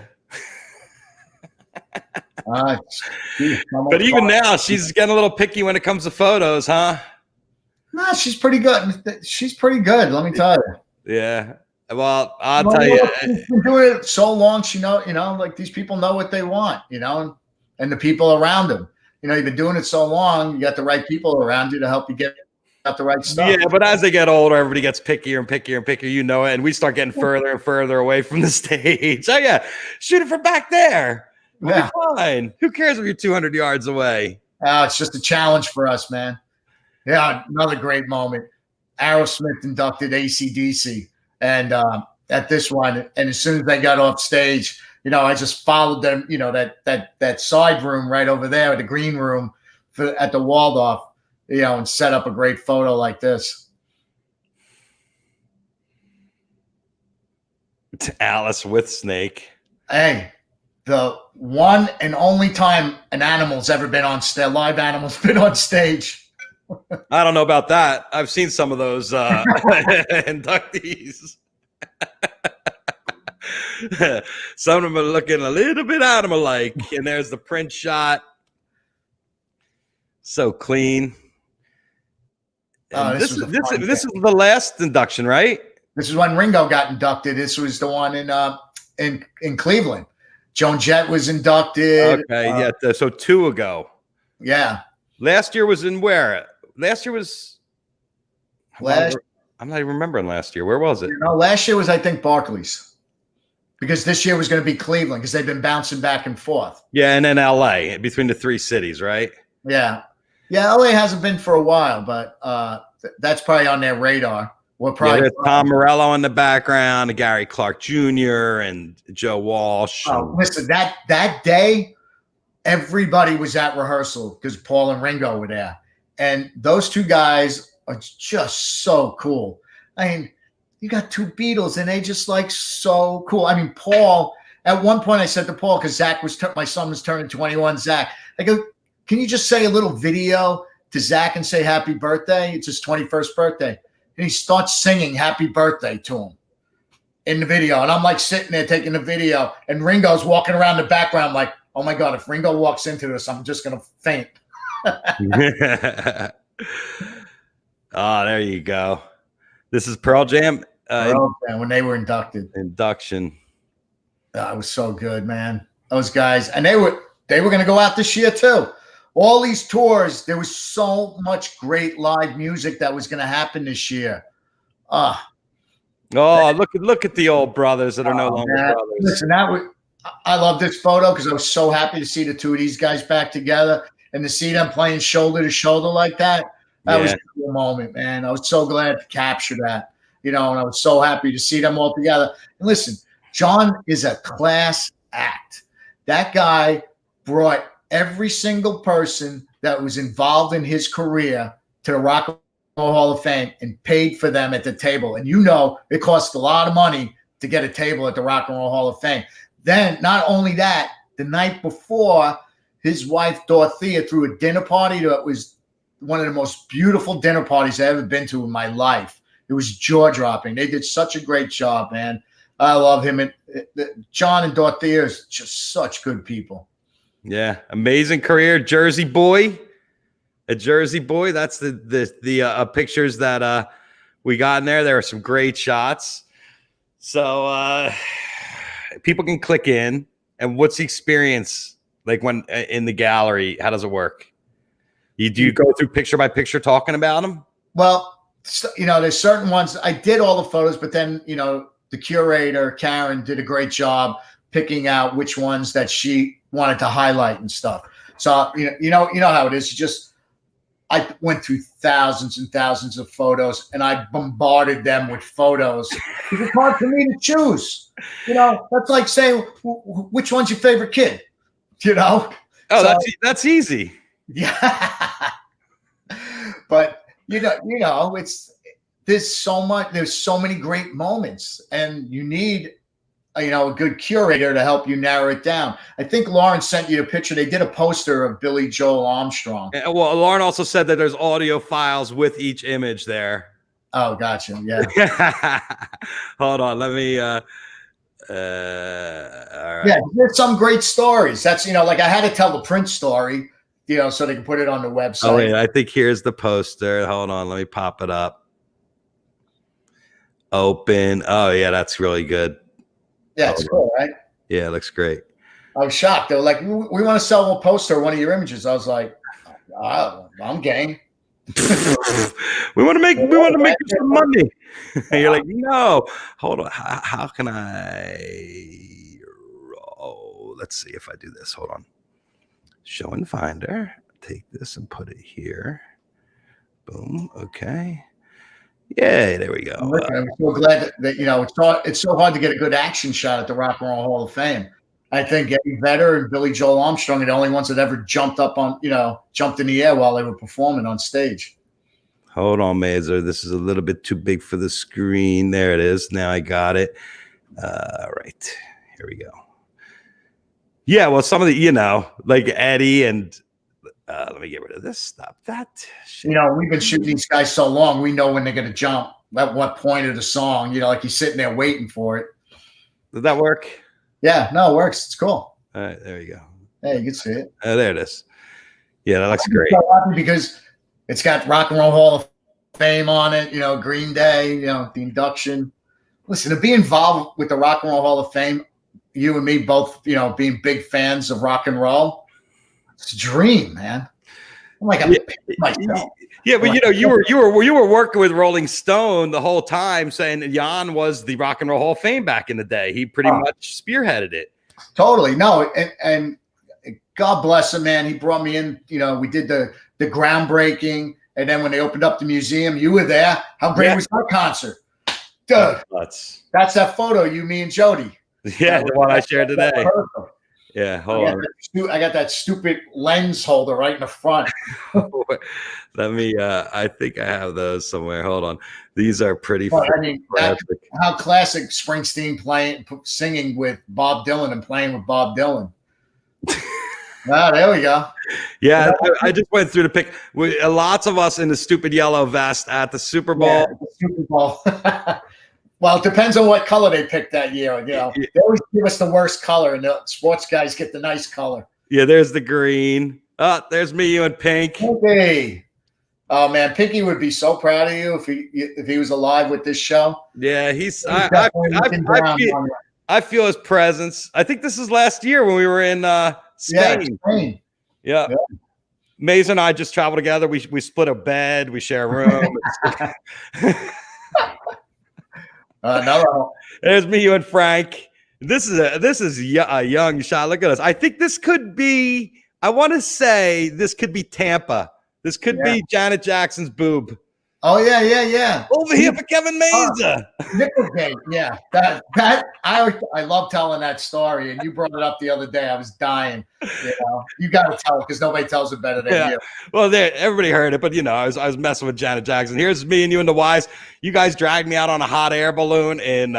[SPEAKER 1] But even now, she's getting a little picky when it comes to photos, huh?
[SPEAKER 2] No, she's pretty good. She's pretty good, let me tell you.
[SPEAKER 1] Yeah. Well, I'll
[SPEAKER 2] Well,
[SPEAKER 1] tell you.
[SPEAKER 2] she's been doing it so long. She like these people know what they want, and the people around them. You've been doing it so long. You got the right people around you to help you get out the right stuff.
[SPEAKER 1] Yeah, but as they get older, everybody gets pickier and pickier and pickier, and we start getting further and further away from the stage. Oh yeah, shoot it from back there. We'll be fine. Who cares if you're 200 yards away?
[SPEAKER 2] It's just a challenge for us, man. Yeah, another great moment. Aerosmith inducted AC/DC, and at this one, and as soon as they got off stage, I just followed them. That side room right over there, the green room at the Waldorf, and set up a great photo like this.
[SPEAKER 1] It's Alice with Snake.
[SPEAKER 2] Hey, the one and only time an animal's ever been on stage, live animal's been on stage.
[SPEAKER 1] I don't know about that. I've seen some of those inductees. Some of them are looking a little bit animal-like, and there's the print shot. So clean. This is the last induction, right?
[SPEAKER 2] This is when Ringo got inducted. This was the one in Cleveland. Joan Jett was inducted.
[SPEAKER 1] Okay, yeah. So 2 ago.
[SPEAKER 2] Yeah.
[SPEAKER 1] Last year was in where? Last year was. I'm not even remembering last year. Where was it?
[SPEAKER 2] Last year was, I think, Barclays, because this year was going to be Cleveland because they've been bouncing back and forth.
[SPEAKER 1] Yeah, and then LA, between the 3 cities, right?
[SPEAKER 2] Yeah. LA hasn't been for a while, but that's probably on their radar.
[SPEAKER 1] There's Tom Morello in the background, and Gary Clark Jr. and Joe Walsh.
[SPEAKER 2] Listen, that day, everybody was at rehearsal because Paul and Ringo were there. And those two guys are just so cool. I mean, you got 2 Beatles, and they just so cool. I mean, Paul, at one point I said to Paul, because my son was turning 21, Zach, I go, can you just say a little video to Zach and say happy birthday? It's his 21st birthday. And he starts singing happy birthday to him in the video. And I'm sitting there taking the video, and Ringo's walking around the background like, oh my God, if Ringo walks into this, I'm just going to faint.
[SPEAKER 1] There you go. This is Pearl Jam.
[SPEAKER 2] Pearl Jam, when they were inducted.
[SPEAKER 1] Induction.
[SPEAKER 2] It was so good, man. Those guys. And they were going to go out this year too. All these tours, there was so much great live music that was going to happen this year.
[SPEAKER 1] Look at the old brothers that are no longer brothers.
[SPEAKER 2] Listen, I love this photo because I was so happy to see the 2 of these guys back together and to see them playing shoulder to shoulder like that. That was a cool moment, man. I was so glad to capture that, and I was so happy to see them all together. And listen, John is a class act. That guy brought every single person that was involved in his career to the Rock and Roll Hall of Fame and paid for them at the table. And it costs a lot of money to get a table at the Rock and Roll Hall of Fame. Then, not only that, the night before, his wife Dorothea threw a dinner party that was one of the most beautiful dinner parties I've ever been to in my life. It was jaw-dropping. They did such a great job, man. I love him. And John and Dorothea is just such good people.
[SPEAKER 1] Yeah, amazing career, Jersey boy. A Jersey boy. That's the pictures that we got in there. There are some great shots. So people can click in. And what's the experience like when in the gallery? How does it work? Do you go through picture by picture talking about them?
[SPEAKER 2] Well, there's certain ones. I did all the photos, but then the curator Karen did a great job picking out which ones that she wanted to highlight and stuff. So you know how it is. I went through thousands and thousands of photos, and I bombarded them with photos. It's hard for me to choose. That's like saying which one's your favorite kid.
[SPEAKER 1] Oh, so, that's easy.
[SPEAKER 2] Yeah, but there's so many great moments, and you need a good curator to help you narrow it down. I think Lauren sent you a picture. They did a poster of Billy Joel Armstrong.
[SPEAKER 1] Well, Lauren also said that there's audio files with each image there.
[SPEAKER 2] Oh, gotcha. Yeah.
[SPEAKER 1] Hold on. Let me. All right.
[SPEAKER 2] Yeah, there's some great stories. That's I had to tell the Prince story, so they can put it on the website.
[SPEAKER 1] Oh wait, I think here's the poster. Hold on, let me pop it up. Open. Oh yeah, that's really good.
[SPEAKER 2] Yeah, it's cool, right?
[SPEAKER 1] Yeah, it looks great.
[SPEAKER 2] I was shocked. They were like, we want to sell a poster or one of your images. I was like, I'm game.
[SPEAKER 1] we want to make you some money. And you're like, no, hold on. How can I? Oh, let's see if I do this. Hold on. Show and Finder. Take this and put it here. Boom. Okay. Yay, there we go.
[SPEAKER 2] I'm so glad that it's so hard to get a good action shot at the Rock and Roll Hall of Fame. I think Eddie Vedder and Billy Joel Armstrong are the only ones that ever jumped in the air while they were performing on stage.
[SPEAKER 1] Hold on, Mazur. This is a little bit too big for the screen. There it is. Now I got it. Right. Here we go. Yeah, well, some of the, like Eddie and let me get rid of this. Stop that. Shit.
[SPEAKER 2] We've been shooting these guys so long, we know when they're going to jump, at what point of the song, like he's sitting there waiting for it.
[SPEAKER 1] Did that work?
[SPEAKER 2] Yeah, no, it works. It's cool.
[SPEAKER 1] All right, there you go.
[SPEAKER 2] Hey, you can see it.
[SPEAKER 1] There it is. Yeah, that looks great.
[SPEAKER 2] So happy because it's got Rock and Roll Hall of Fame on it, Green Day, the induction. Listen, to be involved with the Rock and Roll Hall of Fame, you and me both, being big fans of rock and roll, it's a dream, man. I'm like, myself.
[SPEAKER 1] Yeah, but you were working with Rolling Stone the whole time, saying Jan was the Rock and Roll Hall of Fame back in the day. He pretty much spearheaded it.
[SPEAKER 2] Totally. No, and God bless him, man. He brought me in. We did the groundbreaking, and then when they opened up the museum, you were there. How great was that concert, dude? That's that photo, you, me, and Jody.
[SPEAKER 1] Yeah, the one I shared today. Yeah, hold on.
[SPEAKER 2] I got that stupid lens holder right in the front.
[SPEAKER 1] Let me. I think I have those somewhere. Hold on. These are pretty.
[SPEAKER 2] How classic Springsteen singing with Bob Dylan and playing with Bob Dylan. There we go.
[SPEAKER 1] Yeah, I just went through the pick. Lots of us in the stupid yellow vest at the Super Bowl.
[SPEAKER 2] Yeah, the Super Bowl. Well, it depends on what color they picked that year. They always give us the worst color, and the sports guys get the nice color.
[SPEAKER 1] Yeah, there's the green. There's me, you, and Pink.
[SPEAKER 2] Pinky. Oh man, Pinky would be so proud of you if he was alive with this show.
[SPEAKER 1] Yeah, I feel his presence. I think this is last year when we were in Spain.
[SPEAKER 2] Yeah, Spain.
[SPEAKER 1] Yeah. Maze and I just travel together. We split a bed. We share a room.
[SPEAKER 2] No.
[SPEAKER 1] There's me, you, and Frank. This is a young shot. Look at us. I think this could be. I want to say this could be Tampa. This could be Janet Jackson's boob.
[SPEAKER 2] Oh yeah.
[SPEAKER 1] Over here for Kevin Mazur.
[SPEAKER 2] Nickelgate. Yeah, that I love telling that story, and you brought it up the other day. I was dying. You got to tell it because nobody tells it better than you.
[SPEAKER 1] Well, everybody heard it, but I was messing with Janet Jackson. Here's me and you and the Wise. You guys dragged me out on a hot air balloon in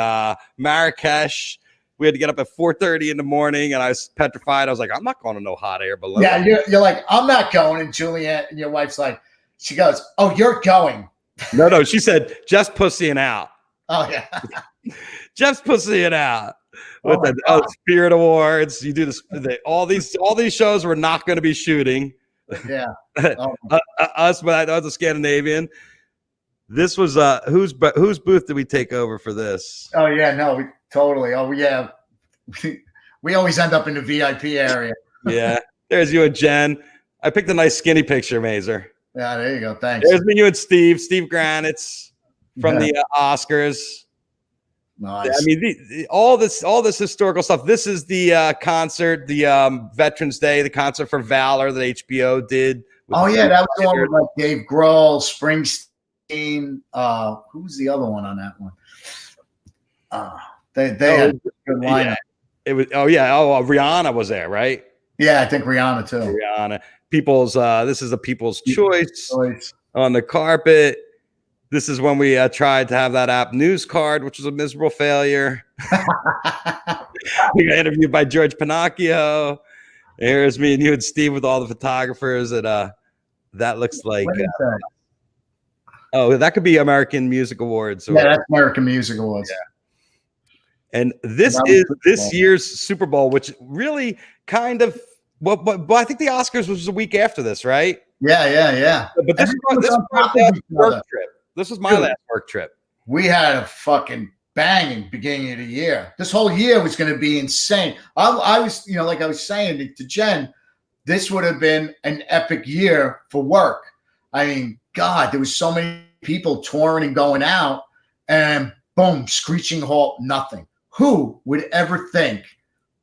[SPEAKER 1] Marrakesh. We had to get up at 4:30 in the morning, and I was petrified. I was like, I'm not going to no hot air balloon.
[SPEAKER 2] Yeah, you're like, I'm not going. And Juliet and your wife's like, she goes, oh, you're going.
[SPEAKER 1] No, she said, Jeff's pussying out.
[SPEAKER 2] Oh, yeah.
[SPEAKER 1] Jeff's pussying out. With the Spirit Awards. You do this. All these shows we're not going to be shooting.
[SPEAKER 2] Yeah.
[SPEAKER 1] Us, but I was a Scandinavian. This was whose booth did we take over for this?
[SPEAKER 2] Oh, yeah. No, totally. Oh, yeah. We always end up in the VIP area.
[SPEAKER 1] Yeah. There's you and Jen. I picked a nice skinny picture, Mazur.
[SPEAKER 2] Yeah, there you go. Thanks.
[SPEAKER 1] There's me, you, and Steve Granitz from the Oscars.
[SPEAKER 2] Nice.
[SPEAKER 1] I mean, all this historical stuff. This is the concert, the Veterans Day, the concert for Valor that HBO did.
[SPEAKER 2] Oh yeah, that was the one with like Dave Grohl, Springsteen. Who's the other one on that one? They had a good lineup.
[SPEAKER 1] Yeah. It was. Oh yeah. Oh, Rihanna was there, right?
[SPEAKER 2] Yeah, I think Rihanna too.
[SPEAKER 1] Rihanna. This is a People's Choice on the carpet. This is when we tried to have that app News Card, which was a miserable failure. We got interviewed by George Pinocchio. Here's me and you and Steve with all the photographers. And that looks like that could be American Music Awards.
[SPEAKER 2] Yeah, that's American Music Awards.
[SPEAKER 1] Yeah. And this is this year's Super Bowl, which really kind of. But I think the Oscars was a week after this, right?
[SPEAKER 2] Yeah.
[SPEAKER 1] But this was my last work trip. This was my last work trip.
[SPEAKER 2] we had a fucking banging beginning of the year. This whole year was going to be insane. I was, like I was saying to Jen, this would have been an epic year for work. I mean, God, there was so many people touring and going out, and boom, screeching halt, nothing. Who would ever think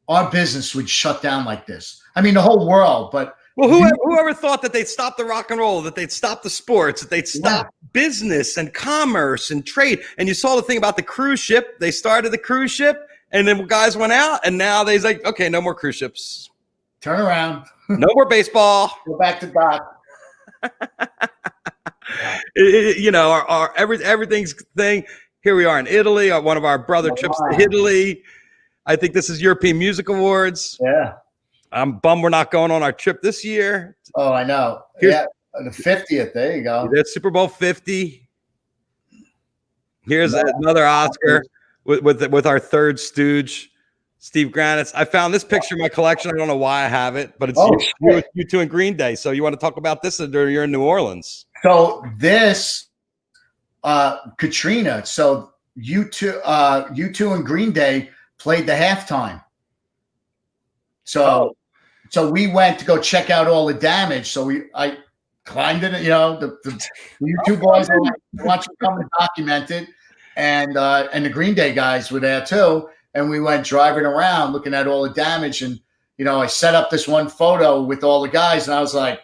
[SPEAKER 2] our business would shut down like this? I mean, the whole world, but
[SPEAKER 1] well, whoever thought that they'd stop the rock and roll, that they'd stop the sports, that they'd stop business and commerce and trade. And you saw the thing about the cruise ship. They started the cruise ship, and then guys went out, and now they's like, okay, no more cruise ships.
[SPEAKER 2] Turn around.
[SPEAKER 1] No more baseball.
[SPEAKER 2] Go back to dock.
[SPEAKER 1] Everything's thing. Here we are in Italy. One of our brother trips to Italy. I think this is European Music Awards.
[SPEAKER 2] Yeah.
[SPEAKER 1] I'm bummed we're not going on our trip this year.
[SPEAKER 2] Oh, I know. The 50th. There you go.
[SPEAKER 1] There's Super Bowl 50. Here's another Oscar with our third stooge, Steve Granitz. I found this picture in my collection. I don't know why I have it, but it's you two in Green Day. So you want to talk about this? You're in New Orleans.
[SPEAKER 2] So this Katrina. So you two and Green Day played the halftime. So we went to go check out all the damage. So I climbed in it. The YouTube boys want to come and document it, and the Green Day guys were there too. And we went driving around looking at all the damage. And I set up this one photo with all the guys, and I was like,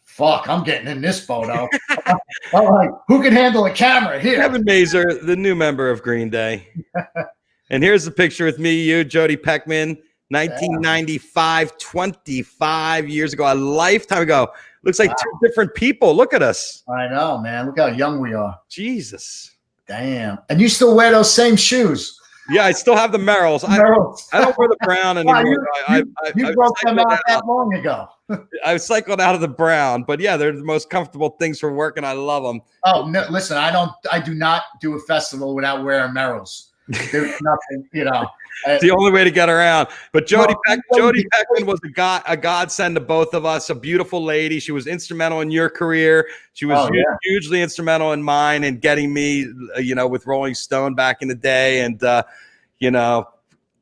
[SPEAKER 2] fuck, I'm getting in this photo. I'm like, who can handle a camera here?
[SPEAKER 1] Kevin Mazur, the new member of Green Day. And here's the picture with me, you, Jody Peckman, 1995, 25 years ago, a lifetime ago. Looks like two different people. Look at us.
[SPEAKER 2] I know, man. Look how young we are.
[SPEAKER 1] Jesus.
[SPEAKER 2] Damn. And you still wear those same shoes.
[SPEAKER 1] Yeah, I still have the Merrills. I don't wear the brown anymore.
[SPEAKER 2] You broke them out that long ago.
[SPEAKER 1] I cycled out of the brown, but yeah, they're the most comfortable things for work, and I love them.
[SPEAKER 2] Oh no! Listen, I do not do a festival without wearing Merrills. There's nothing,
[SPEAKER 1] It's the only way to get around. But Jody Peckman was a godsend to both of us. A beautiful lady. She was instrumental in your career. She was hugely instrumental in mine and getting me, with Rolling Stone back in the day. And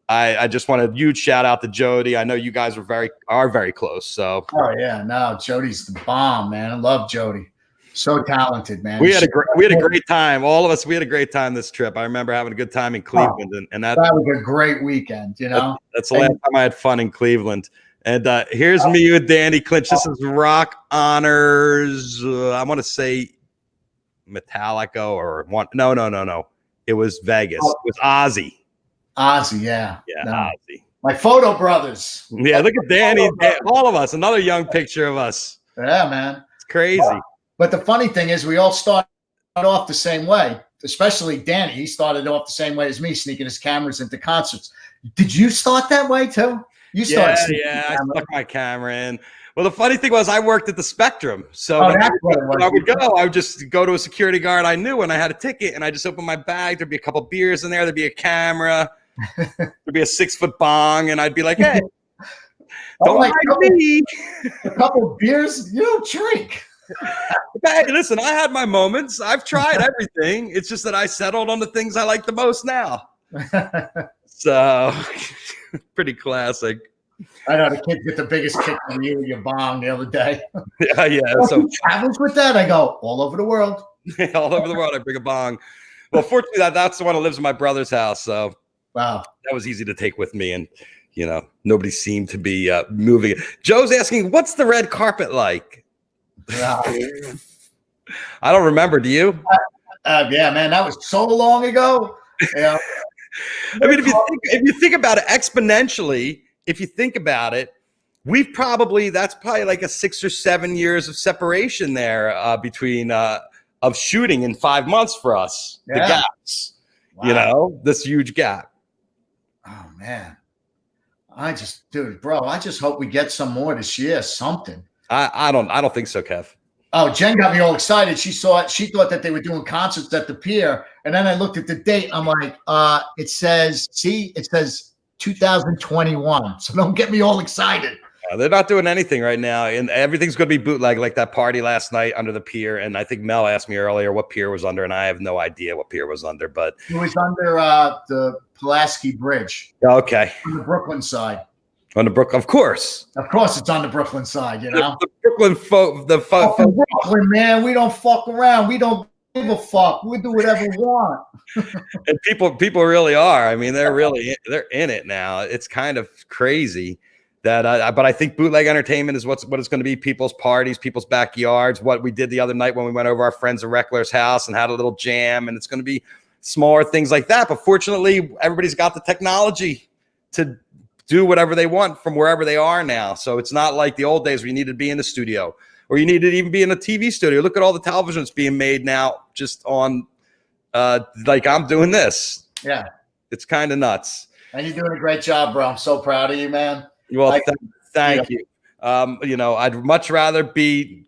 [SPEAKER 1] I just want a huge shout out to Jody. I know you guys are very close. So.
[SPEAKER 2] Oh yeah, no, Jody's the bomb, man. I love Jody. So talented, man.
[SPEAKER 1] We had a great time. All of us, we had a great time this trip. I remember having a good time in Cleveland, and that
[SPEAKER 2] was a great weekend.
[SPEAKER 1] That's the last time I had fun in Cleveland. And here's me with Danny Clinch. This is Rock Honors. I want to say Metallica or one. No. It was Vegas. It was Ozzy.
[SPEAKER 2] Ozzy, yeah.
[SPEAKER 1] Yeah, no. Ozzy.
[SPEAKER 2] My photo brothers.
[SPEAKER 1] Yeah, look at Danny. All of us. Another young picture of us.
[SPEAKER 2] Yeah, man.
[SPEAKER 1] It's crazy.
[SPEAKER 2] Yeah. But the funny thing is, we all started off the same way, especially Danny. He started off the same way as me, sneaking his cameras into concerts. Did you start that way too? I
[SPEAKER 1] stuck my camera in. Well, the funny thing was I worked at the Spectrum. So when I would just go to a security guard I knew when I had a ticket, and I just open my bag. There'd be a couple beers in there. There'd be a camera. There'd be a 6-foot bong. And I'd be like, hey, don't mind me.
[SPEAKER 2] A couple beers, you don't drink.
[SPEAKER 1] Hey, listen, I had my moments. I've tried everything. It's just that I settled on the things I like the most now. So, pretty classic.
[SPEAKER 2] I know the kids get the biggest kick from you and your bong the other day.
[SPEAKER 1] Yeah. So
[SPEAKER 2] travels with that, I go all over the world.
[SPEAKER 1] All over the world, I bring a bong. Well, fortunately, that's the one that lives in my brother's house. So,
[SPEAKER 2] wow,
[SPEAKER 1] that was easy to take with me, and nobody seemed to be moving it. Joe's asking, "What's the red carpet like?" I don't remember. Do you?
[SPEAKER 2] Yeah, man, that was so long ago. Yeah.
[SPEAKER 1] I mean, if you think about it exponentially, if you think about it, that's probably like a 6 or 7 years of separation there between of shooting in 5 months for us. Yeah. The gaps, this huge gap.
[SPEAKER 2] Oh man, I just hope we get some more this year. Something.
[SPEAKER 1] I don't think so, Kev.
[SPEAKER 2] Oh, Jen got me all excited. She thought that they were doing concerts at the pier. And then I looked at the date. I'm like, it says 2021. So don't get me all excited.
[SPEAKER 1] They're not doing anything right now, and everything's going to be bootleg, like that party last night under the pier. And I think Mel asked me earlier what pier was under, and I have no idea what pier was under. But
[SPEAKER 2] it was under the Pulaski Bridge.
[SPEAKER 1] Okay,
[SPEAKER 2] on the Brooklyn side.
[SPEAKER 1] On the Brooklyn, of course,
[SPEAKER 2] it's on the Brooklyn side. You know,
[SPEAKER 1] the Brooklyn
[SPEAKER 2] Brooklyn, man. We don't fuck around. We don't give a fuck. We do whatever we want.
[SPEAKER 1] And people really are. I mean, they're in it now. It's kind of crazy. But I think bootleg entertainment is what it's going to be. People's parties, people's backyards. What we did the other night when we went over our friends Reckler's house and had a little jam, and it's going to be smaller things like that. But fortunately, everybody's got the technology to do whatever they want from wherever they are now. So it's not like the old days where you needed to be in the studio or you needed to even be in a TV studio. Look at all the televisions being made now, just on like I'm doing this.
[SPEAKER 2] Yeah,
[SPEAKER 1] it's kind of nuts.
[SPEAKER 2] And you're doing a great job, bro. I'm so proud of you, man.
[SPEAKER 1] Well, thank you. I'd much rather be,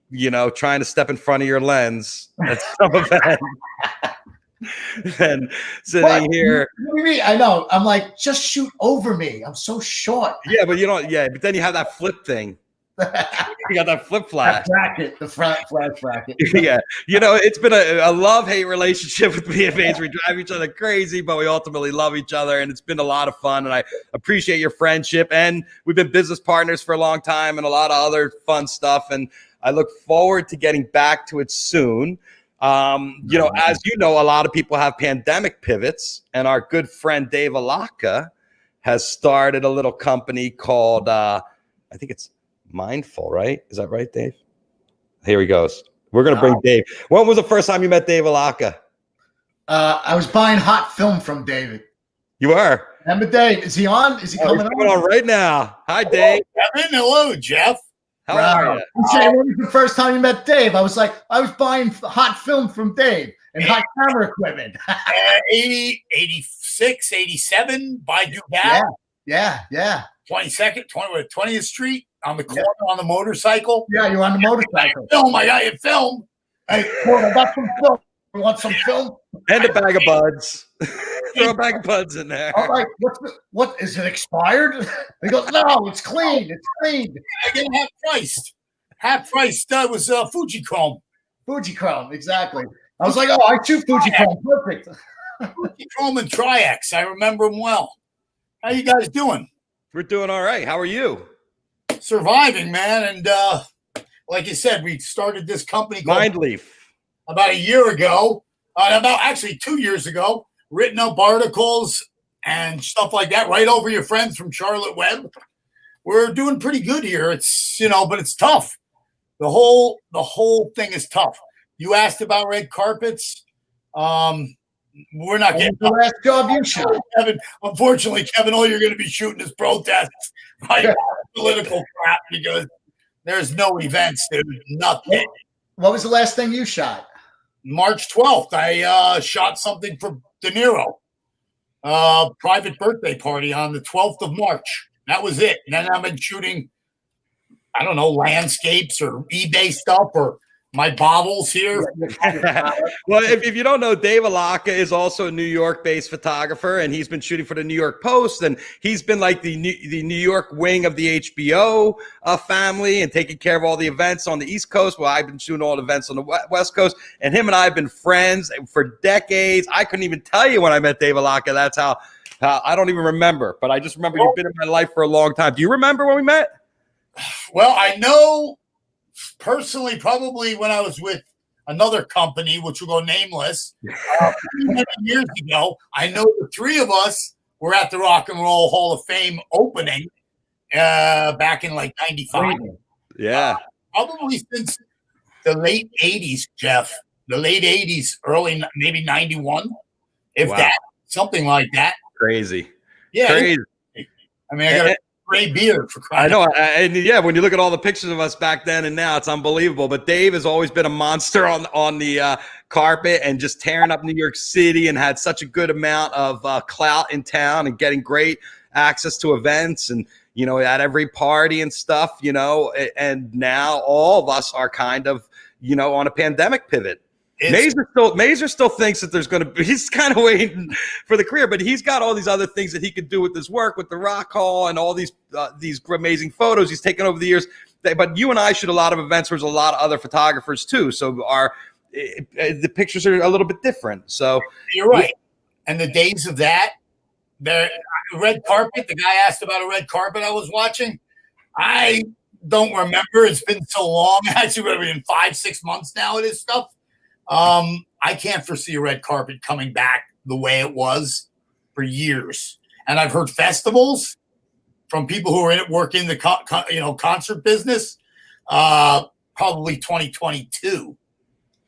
[SPEAKER 1] trying to step in front of your lens at some event than sitting here.
[SPEAKER 2] What do you mean? I know. I'm like, just shoot over me. I'm so short.
[SPEAKER 1] Yeah, but but then you have that flip thing. You got that flip flash.
[SPEAKER 2] Bracket, the front flash bracket.
[SPEAKER 1] Yeah. It's been a love-hate relationship with me and Maze. We drive each other crazy, but we ultimately love each other, and it's been a lot of fun, and I appreciate your friendship. And we've been business partners for a long time and a lot of other fun stuff, and I look forward to getting back to it soon. As you know, a lot of people have pandemic pivots, and our good friend Dave Alaka has started a little company called, I think it's Mindful, right? Is that right, Dave? Here he goes. We're going to bring Dave. When was the first time you met Dave Alaka?
[SPEAKER 2] I was buying hot film from David.
[SPEAKER 1] You are?
[SPEAKER 2] Remember Dave? Is he on? Is he coming
[SPEAKER 1] on right now? Hi, Dave.
[SPEAKER 3] Kevin. Hello, Jeff.
[SPEAKER 1] How are you?
[SPEAKER 2] When was the first time you met Dave? I was buying hot film from Dave and hot camera equipment.
[SPEAKER 3] 80, 86, 87, by Duval.
[SPEAKER 2] Yeah.
[SPEAKER 3] 20th Street on the corner on the motorcycle.
[SPEAKER 2] Yeah, you're on the motorcycle.
[SPEAKER 3] I got your film.
[SPEAKER 2] Hey, boy, I got some film. You want some film?
[SPEAKER 1] And a bag of buds. Throw a bag of buds in there.
[SPEAKER 2] I'm like, what is it expired? He goes, no, it's clean. It's clean.
[SPEAKER 3] I get half priced. Half priced was Fujichrome.
[SPEAKER 2] Fujichrome, exactly. I was like, oh, I shoot Fujichrome. Perfect.
[SPEAKER 3] Fujichrome and Tri-X. I remember them well. How you guys doing?
[SPEAKER 1] We're doing all right. How are you?
[SPEAKER 3] Surviving, man. And like you said, we started this company called
[SPEAKER 1] Mindleaf
[SPEAKER 3] about a year ago. About actually 2 years ago. Written up articles and stuff like that right over your friends from Charlotte Web. We're doing pretty good here. It's but it's tough. The whole thing is tough. You asked about red carpets. We're not getting
[SPEAKER 2] the last job you shot.
[SPEAKER 3] Kevin. Unfortunately, Kevin, all you're going to be shooting is protests, right? Political crap, because there's no events. There's nothing.
[SPEAKER 2] What was the last thing you shot?
[SPEAKER 3] March 12th, I shot something for De Niro. Private birthday party on the 12th of March. That was it. And then I've been shooting, I don't know, landscapes or eBay stuff or my bottles here.
[SPEAKER 1] Well, if you don't know, Dave Alaka is also a New York-based photographer, and he's been shooting for the New York Post, and he's been like the New York wing of the HBO family and taking care of all the events on the East Coast. Well, I've been shooting all the events on the West Coast, and him and I have been friends for decades. I couldn't even tell you when I met Dave Alaka. That's how I don't even remember, but I just remember you've been in my life for a long time. Do you remember when we met?
[SPEAKER 3] Well, I know personally, probably when I was with another company, which will go nameless, many years ago. I know the three of us were at the Rock and Roll Hall of Fame opening back in like 95.
[SPEAKER 1] Yeah.
[SPEAKER 3] Probably since the late 80s, Jeff. The late 80s, early, maybe 91. If that, something like that.
[SPEAKER 1] Crazy.
[SPEAKER 3] Yeah.
[SPEAKER 1] Crazy.
[SPEAKER 3] I mean, I got a gray beard for crying.
[SPEAKER 1] I know, and yeah, when you look at all the pictures of us back then and now, it's unbelievable. But Dave has always been a monster on the carpet and just tearing up New York City, and had such a good amount of clout in town and getting great access to events and at every party and stuff. And now all of us are kind of on a pandemic pivot. Mazur still thinks that there's going to be. He's kind of waiting for the career, but he's got all these other things that he could do with his work, with the Rock Hall and all these amazing photos he's taken over the years. But you and I shoot a lot of events where there's a lot of other photographers too, so the pictures are a little bit different. So
[SPEAKER 3] you're right. And the days of that, the red carpet. The guy asked about a red carpet I was watching. I don't remember. It's been so long. Actually, it's been 5-6 months now of this stuff. I can't foresee a red carpet coming back the way it was for years. And I've heard festivals from people who are in it, work in the concert business, probably 2022.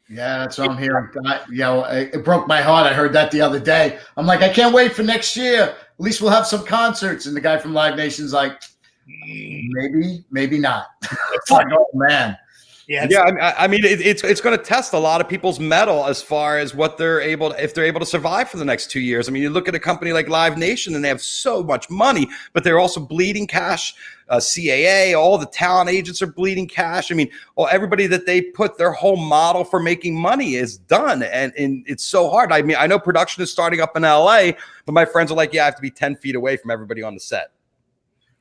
[SPEAKER 2] Yeah, that's what I'm hearing. It broke my heart. I heard that the other day. I'm like, I can't wait for next year. At least we'll have some concerts. And the guy from Live Nation's like, maybe not. It's like, oh man.
[SPEAKER 1] I mean, it's going to test a lot of people's mettle as far as what if they're able to survive for the next 2 years. I mean, you look at a company like Live Nation, and they have so much money, but they're also bleeding cash. CAA, all the talent agents are bleeding cash. I mean, everybody that they put their whole model for making money is done, and it's so hard. I mean, I know production is starting up in LA, but my friends are like, yeah, I have to be 10 feet away from everybody on the set.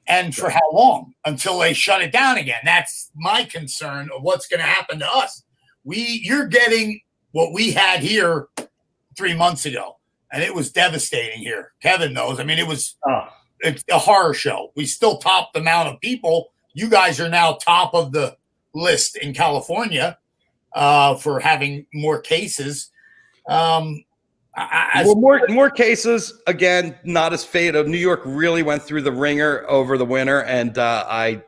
[SPEAKER 3] And for how long? Until they shut it down again. That's my concern of what's going to happen to us. You're getting what we had here 3 months ago, and it was devastating here. Kevin knows. I mean, it's a horror show. We still top the amount of people. You guys are now top of the list in California for having more cases.
[SPEAKER 1] More cases, again, not as fatal. New York really went through the ringer over the winter, and I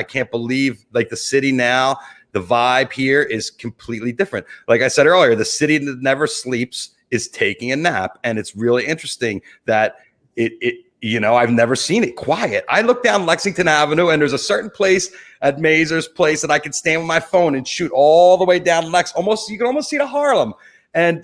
[SPEAKER 1] can't believe, like, the city now, the vibe here is completely different. Like I said earlier, the city that never sleeps is taking a nap, and it's really interesting that I've never seen it quiet. I look down Lexington Avenue, and there's a certain place at Mazur's place that I could stand with my phone and shoot all the way down Lex. You can almost see to Harlem, and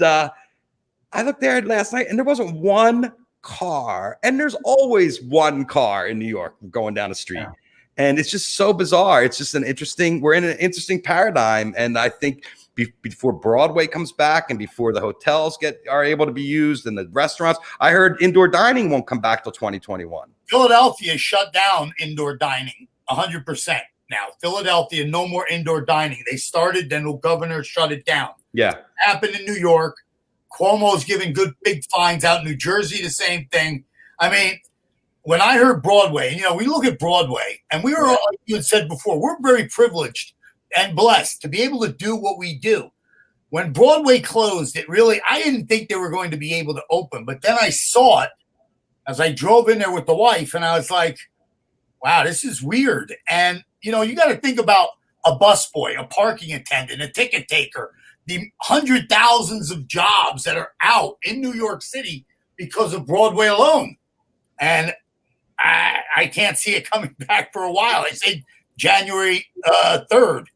[SPEAKER 1] I looked there last night, and there wasn't one car. And there's always one car in New York going down the street. Yeah. And it's just so bizarre. It's just we're in an interesting paradigm. And I think before Broadway comes back and before the hotels are able to be used and the restaurants, I heard indoor dining won't come back till 2021.
[SPEAKER 3] Philadelphia shut down indoor dining 100% now. Philadelphia, no more indoor dining. They started, then the governor shut it down.
[SPEAKER 1] Yeah.
[SPEAKER 3] Happened in New York. Cuomo's giving good big fines out. New Jersey, the same thing. I mean, when I heard Broadway, we look at Broadway, and we were, like you had said before, we're very privileged and blessed to be able to do what we do. When Broadway closed, I didn't think they were going to be able to open. But then I saw it as I drove in there with the wife, and I was like, wow, this is weird. And, you got to think about a busboy, a parking attendant, a ticket taker, the thousands of jobs that are out in New York City because of Broadway alone. And I can't see it coming back for a while. I say January 3rd.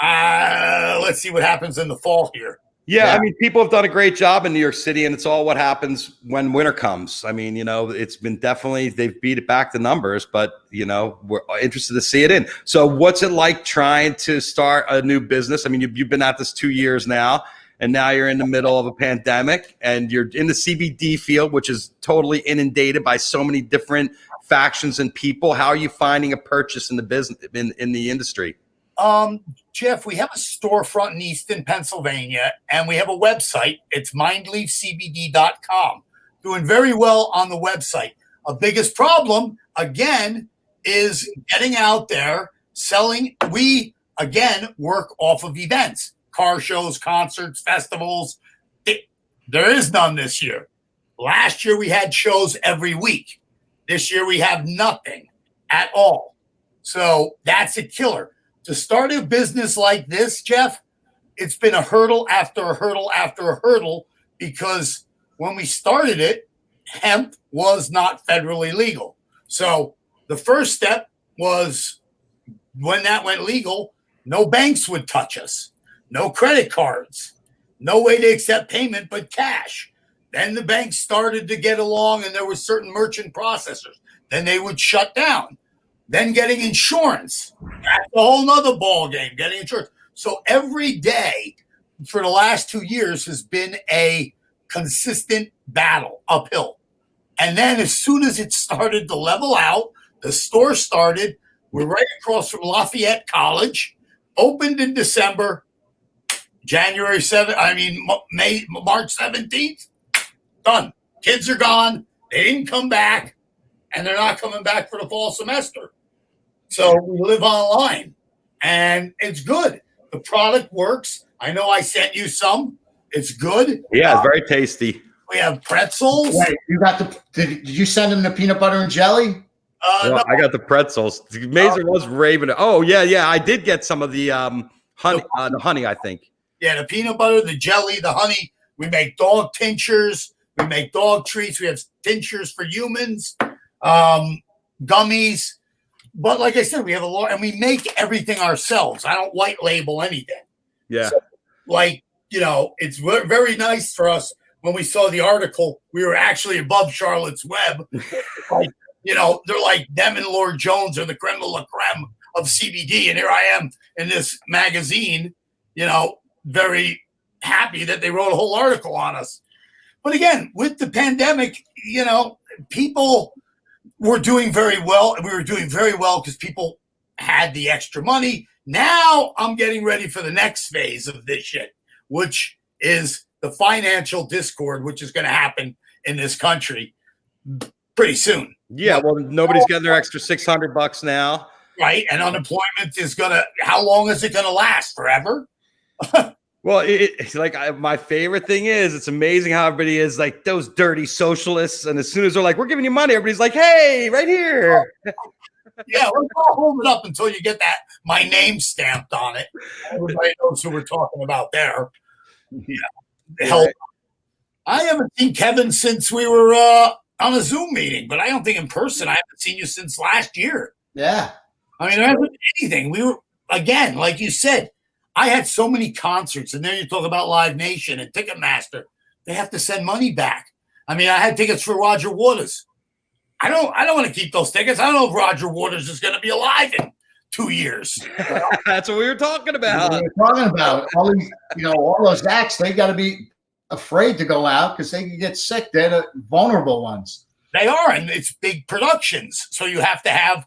[SPEAKER 3] Let's see what happens in the fall here.
[SPEAKER 1] Yeah, I mean, people have done a great job in New York City, and it's all what happens when winter comes. I mean, it's been they've beat it back the numbers, but, we're interested to see it in. So what's it like trying to start a new business? I mean, you've been at this 2 years now, and now you're in the middle of a pandemic, and you're in the CBD field, which is totally inundated by so many different factions and people. How are you finding a purchase in the business, in the industry?
[SPEAKER 3] Jeff, we have a storefront in Easton, Pennsylvania, and we have a website. It's mindleafcbd.com. Doing very well on the website. Our biggest problem, again, is getting out there, selling. We, again, work off of events, car shows, concerts, festivals. There is none this year. Last year, we had shows every week. This year, we have nothing at all. So that's a killer. To start a business like this, Jeff, it's been a hurdle after a hurdle after a hurdle, because when we started it, hemp was not federally legal. So the first step was, when that went legal, no banks would touch us, no credit cards, no way to accept payment but cash. Then the banks started to get along, and there were certain merchant processors. Then they would shut down. Then getting insurance, that's a whole nother ball game, getting insurance. So every day for the last 2 years has been a consistent battle uphill. And then as soon as it started to level out, the store started. We're right across from Lafayette College, opened in December, March 17th, done. Kids are gone. They didn't come back, and they're not coming back for the fall semester. So we live online, and it's good. The product works. I know I sent you some. It's good.
[SPEAKER 1] Yeah, it's very tasty.
[SPEAKER 3] We have pretzels.
[SPEAKER 2] Wait, you got did you send them the peanut butter and jelly?
[SPEAKER 1] No. I got the pretzels. Mazur was raving. Oh, yeah. I did get some of the honey, I think.
[SPEAKER 3] Yeah, the peanut butter, the jelly, the honey. We make dog tinctures. We make dog treats. We have tinctures for humans, gummies. But like I said, we have a lot, and we make everything ourselves. I don't white label anything.
[SPEAKER 1] Yeah.
[SPEAKER 3] So, it's very nice for us. When we saw the article, we were actually above Charlotte's Web. They're like them and Lord Jones are the creme de la creme of CBD. And here I am in this magazine, very happy that they wrote a whole article on us. But again, with the pandemic, people were doing very well. We were doing very well because people had the extra money. Now I'm getting ready for the next phase of this shit, which is the financial discord, which is going to happen in this country pretty soon.
[SPEAKER 1] Yeah, well, nobody's getting their extra $600 now.
[SPEAKER 3] Right, and unemployment is how long is it going to last? Forever?
[SPEAKER 1] Well, it's like my favorite thing is it's amazing how everybody is like those dirty socialists. And as soon as they're like, we're giving you money, everybody's like, hey, right here.
[SPEAKER 3] Yeah, let's all hold it up until you get my name stamped on it. Everybody knows who we're talking about there. Yeah. Hell, I haven't seen Kevin since we were on a Zoom meeting, but I don't think in person. I haven't seen you since last year.
[SPEAKER 2] Yeah.
[SPEAKER 3] I mean, there hasn't been anything. We were, again, like you said, I had so many concerts, and then you talk about Live Nation and Ticketmaster. They have to send money back. I mean, I had tickets for Roger Waters. I don't want to keep those tickets. I don't know if Roger Waters is going to be alive in 2 years.
[SPEAKER 1] That's what we were talking about.
[SPEAKER 2] We were talking about all these, all those acts. They got to be afraid to go out because they can get sick. They're the vulnerable ones.
[SPEAKER 3] They are, and it's big productions, so you have to have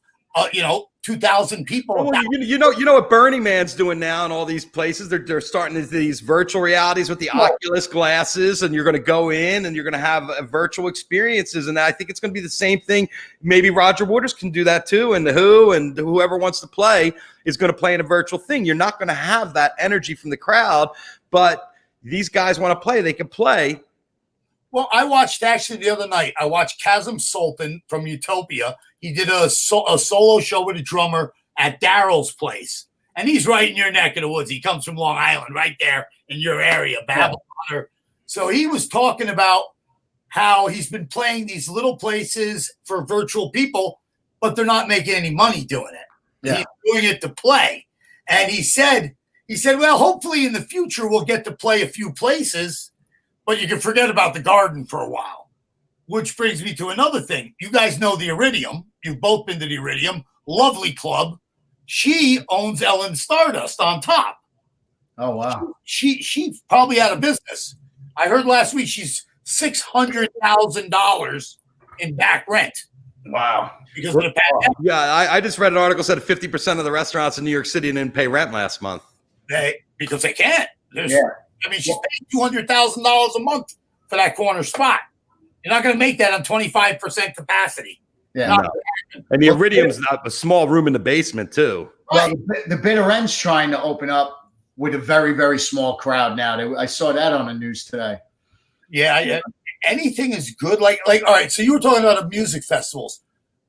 [SPEAKER 3] 2,000 people.
[SPEAKER 1] Well, you know what Burning Man's doing now in all these places? They're starting these virtual realities with the Oculus glasses, and you're going to go in and you're going to have virtual experiences. And I think it's going to be the same thing. Maybe Roger Waters can do that too, and The Who and whoever wants to play is going to play in a virtual thing. You're not going to have that energy from the crowd, but these guys want to play. They can play.
[SPEAKER 3] Well, I watched actually the other night. I watched Kazim Sultan from Utopia. He did a solo show with a drummer at Daryl's place. And he's right in your neck of the woods. He comes from Long Island, right there in your area, Babylon. Yeah. So he was talking about how he's been playing these little places for virtual people, but they're not making any money doing it. Yeah. He's doing it to play. And he said, well, hopefully in the future we'll get to play a few places, but you can forget about the Garden for a while. Which brings me to another thing. You guys know the Iridium. You've both been to the Iridium. Lovely club. She owns Ellen Stardust on top.
[SPEAKER 2] Oh, wow.
[SPEAKER 3] She probably out of business. I heard last week she's $600,000 in back rent.
[SPEAKER 2] Wow.
[SPEAKER 3] Because of the pandemic.
[SPEAKER 1] Yeah, I just read an article said 50% of the restaurants in New York City didn't pay rent last month.
[SPEAKER 3] Because they can't. She's paying $200,000 a month for that corner spot. You're not going to make that on 25% capacity.
[SPEAKER 2] Yeah.
[SPEAKER 1] No. And the Iridium's not a small room in the basement, too.
[SPEAKER 2] Well, the Bitter End's trying to open up with a very, very small crowd now. I saw that on the news today.
[SPEAKER 3] Yeah. Anything is good. Like, all right, so you were talking about music festivals.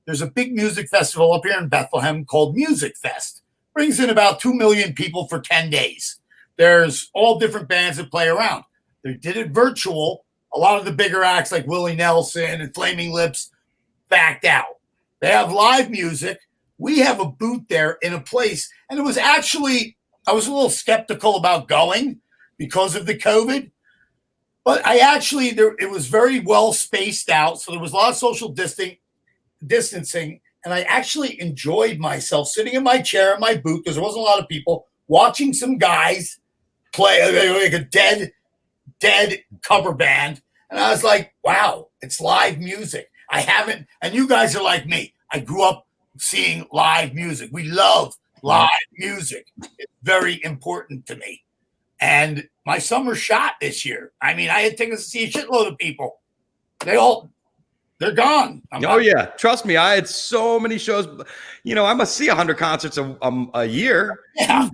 [SPEAKER 3] There's a big music festival up here in Bethlehem called Music Fest. Brings in about 2 million people for 10 days. There's all different bands that play around. They did it virtual. A lot of the bigger acts like Willie Nelson and Flaming Lips backed out. They have live music. We have a booth there in a place. And it was actually, I was a little skeptical about going because of the COVID. But it was very well spaced out. So there was a lot of social distancing. And I actually enjoyed myself sitting in my chair in my booth because there wasn't a lot of people watching some guys play like a dead cover band. And I was like, wow, it's live music. I haven't, and you guys are like me. I grew up seeing live music. We love live music. It's very important to me. And my summer shot this year. I mean, I had tickets to see a shitload of people. They're gone.
[SPEAKER 1] Yeah. Trust me. I had so many shows. I must see 100 concerts a year.
[SPEAKER 3] Yeah,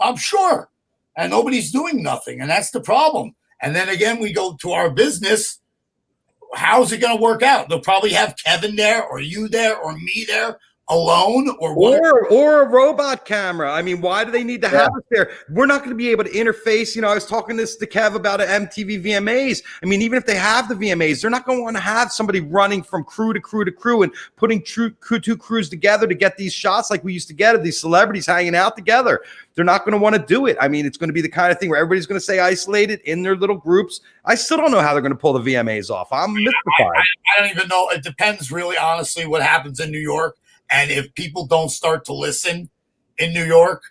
[SPEAKER 3] I'm sure. And nobody's doing nothing. And that's the problem. And then again, we go to our business. How's it going to work out? They'll probably have Kevin there or you there or me there alone
[SPEAKER 1] or a robot camera. I mean, why do they need to have us there? We're not going to be able to interface. I was talking this to Kev about an MTV VMAs. I mean, even if they have the VMAs, they're not going to want to have somebody running from crew to crew to crew and putting two crews together to get these shots like we used to get of these celebrities hanging out together. They're not going to want to do it. I mean, it's going to be the kind of thing where everybody's going to stay isolated in their little groups. I still don't know how they're going to pull the VMAs off. I'm mystified.
[SPEAKER 3] I don't even know. It depends really, honestly, what happens in New York. And if people don't start to listen in New York,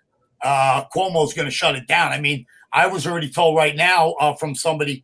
[SPEAKER 3] Cuomo's going to shut it down. I mean, I was already told right now from somebody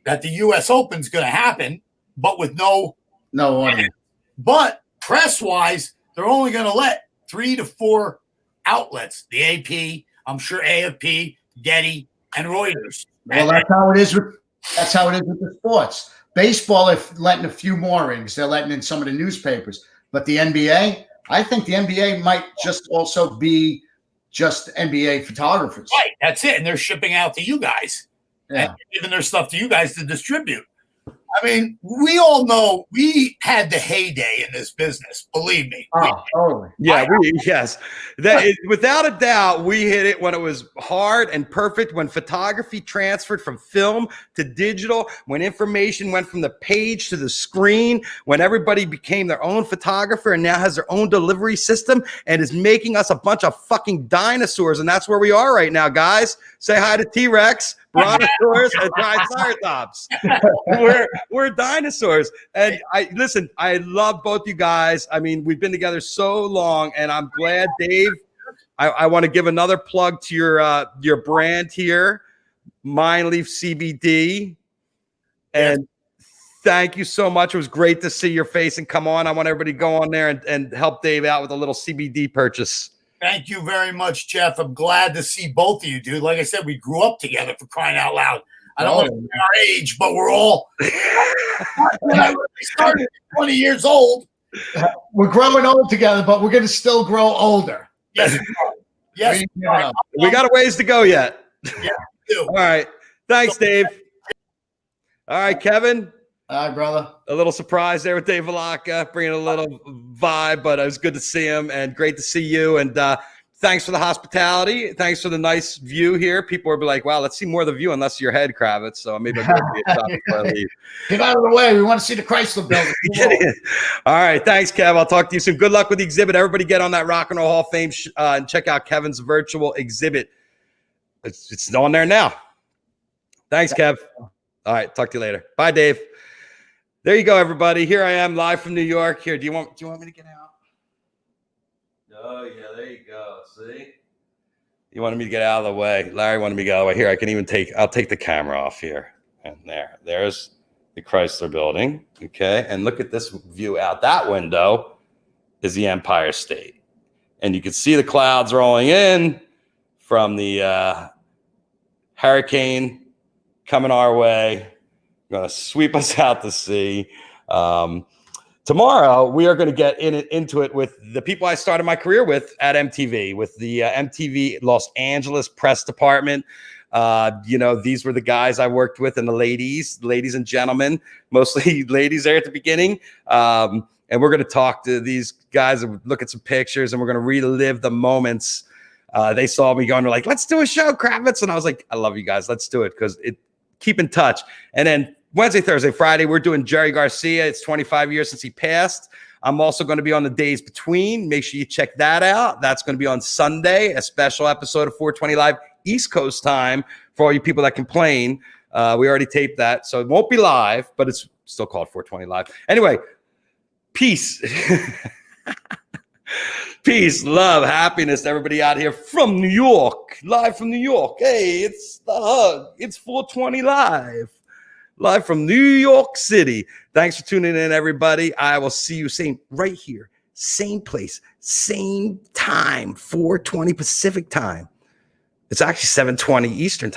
[SPEAKER 3] that the U.S. Open's going to happen, but with no
[SPEAKER 2] audience. But
[SPEAKER 3] press-wise, they're only going to let 3 to 4 outlets, the AP, I'm sure AFP, Getty, and Reuters.
[SPEAKER 2] Well, that's how it is with the sports. Baseball, if letting a few more in, because they're letting in some of the newspapers. But the NBA, I think the NBA might just also be just NBA photographers.
[SPEAKER 3] Right, that's it. And they're shipping out to you guys.
[SPEAKER 2] Yeah.
[SPEAKER 3] And giving their stuff to you guys to distribute. I mean, we all know we had the heyday in this business. Believe me.
[SPEAKER 2] Oh, totally.
[SPEAKER 1] Yeah, yes. That is, without a doubt, we hit it when it was hard and perfect, when photography transferred from film to digital, when information went from the page to the screen, when everybody became their own photographer and now has their own delivery system and is making us a bunch of fucking dinosaurs. And that's where we are right now, guys. Say hi to T-Rex, brontosaurus, and triceratops. We're dinosaurs. And I love both you guys. I mean, we've been together so long, and I'm glad, Dave. I want to give another plug to your brand here, Mind Leaf CBD. And thank you so much. It was great to see your face and come on. I want everybody to go on there and help Dave out with a little CBD purchase.
[SPEAKER 3] Thank you very much, Jeff. I'm glad to see both of you, dude. Like I said, we grew up together, for crying out loud. I don't want to say our age, but we're all when I started at 20 years old.
[SPEAKER 2] We're growing old together, but we're going to still grow older.
[SPEAKER 3] Yes. Yes.
[SPEAKER 1] We got a ways to go yet.
[SPEAKER 3] Yeah, we do.
[SPEAKER 1] All right. Thanks, Dave. All right, Kevin.
[SPEAKER 2] All right, brother.
[SPEAKER 1] A little surprise there with Dave Valaka, bringing a little vibe, but it was good to see him and great to see you. And thanks for the hospitality. Thanks for the nice view here. People will be like, wow, let's see more of the view and less your head, Kravitz. So maybe I'll go to a shot before I leave.
[SPEAKER 2] Get out of the way. We want to see the Chrysler building.
[SPEAKER 1] All right. Thanks, Kev. I'll talk to you soon. Good luck with the exhibit. Everybody get on that Rock and Roll Hall of Fame and check out Kevin's virtual exhibit. It's on there now. Thanks, Kev. All right. Talk to you later. Bye, Dave. There you go, everybody. Here I am live from New York. Here, do you want me to get out? Oh, yeah, there you go. See? You wanted me to get out of the way. Larry wanted me to get out of the way. Here, I'll take the camera off here. And there's the Chrysler building. Okay. And look at this view out that window is the Empire State. And you can see the clouds rolling in from the hurricane coming our way. Going to sweep us out to sea. Tomorrow, we are going to get into it with the people I started my career with at MTV, with the MTV Los Angeles press department. These were the guys I worked with, and the ladies and gentlemen, mostly ladies there at the beginning. And we're going to talk to these guys and look at some pictures, and we're going to relive the moments. They saw me going, they're like, let's do a show, Kravitz. And I was like, I love you guys. Let's do it, because keep in touch. And then Wednesday, Thursday, Friday, we're doing Jerry Garcia. It's 25 years since he passed. I'm also going to be on the days between. Make sure you check that out. That's going to be on Sunday, a special episode of 420 Live East Coast time for all you people that complain. We already taped that, so it won't be live, but it's still called 420 Live. Anyway, peace. Peace, love, happiness to everybody out here from New York. Live from New York. Hey, it's the hug. It's 420 live from New York City. Thanks for tuning in, everybody. I will see you right here, same place, same time, 420 Pacific time. It's actually 7:20 Eastern time.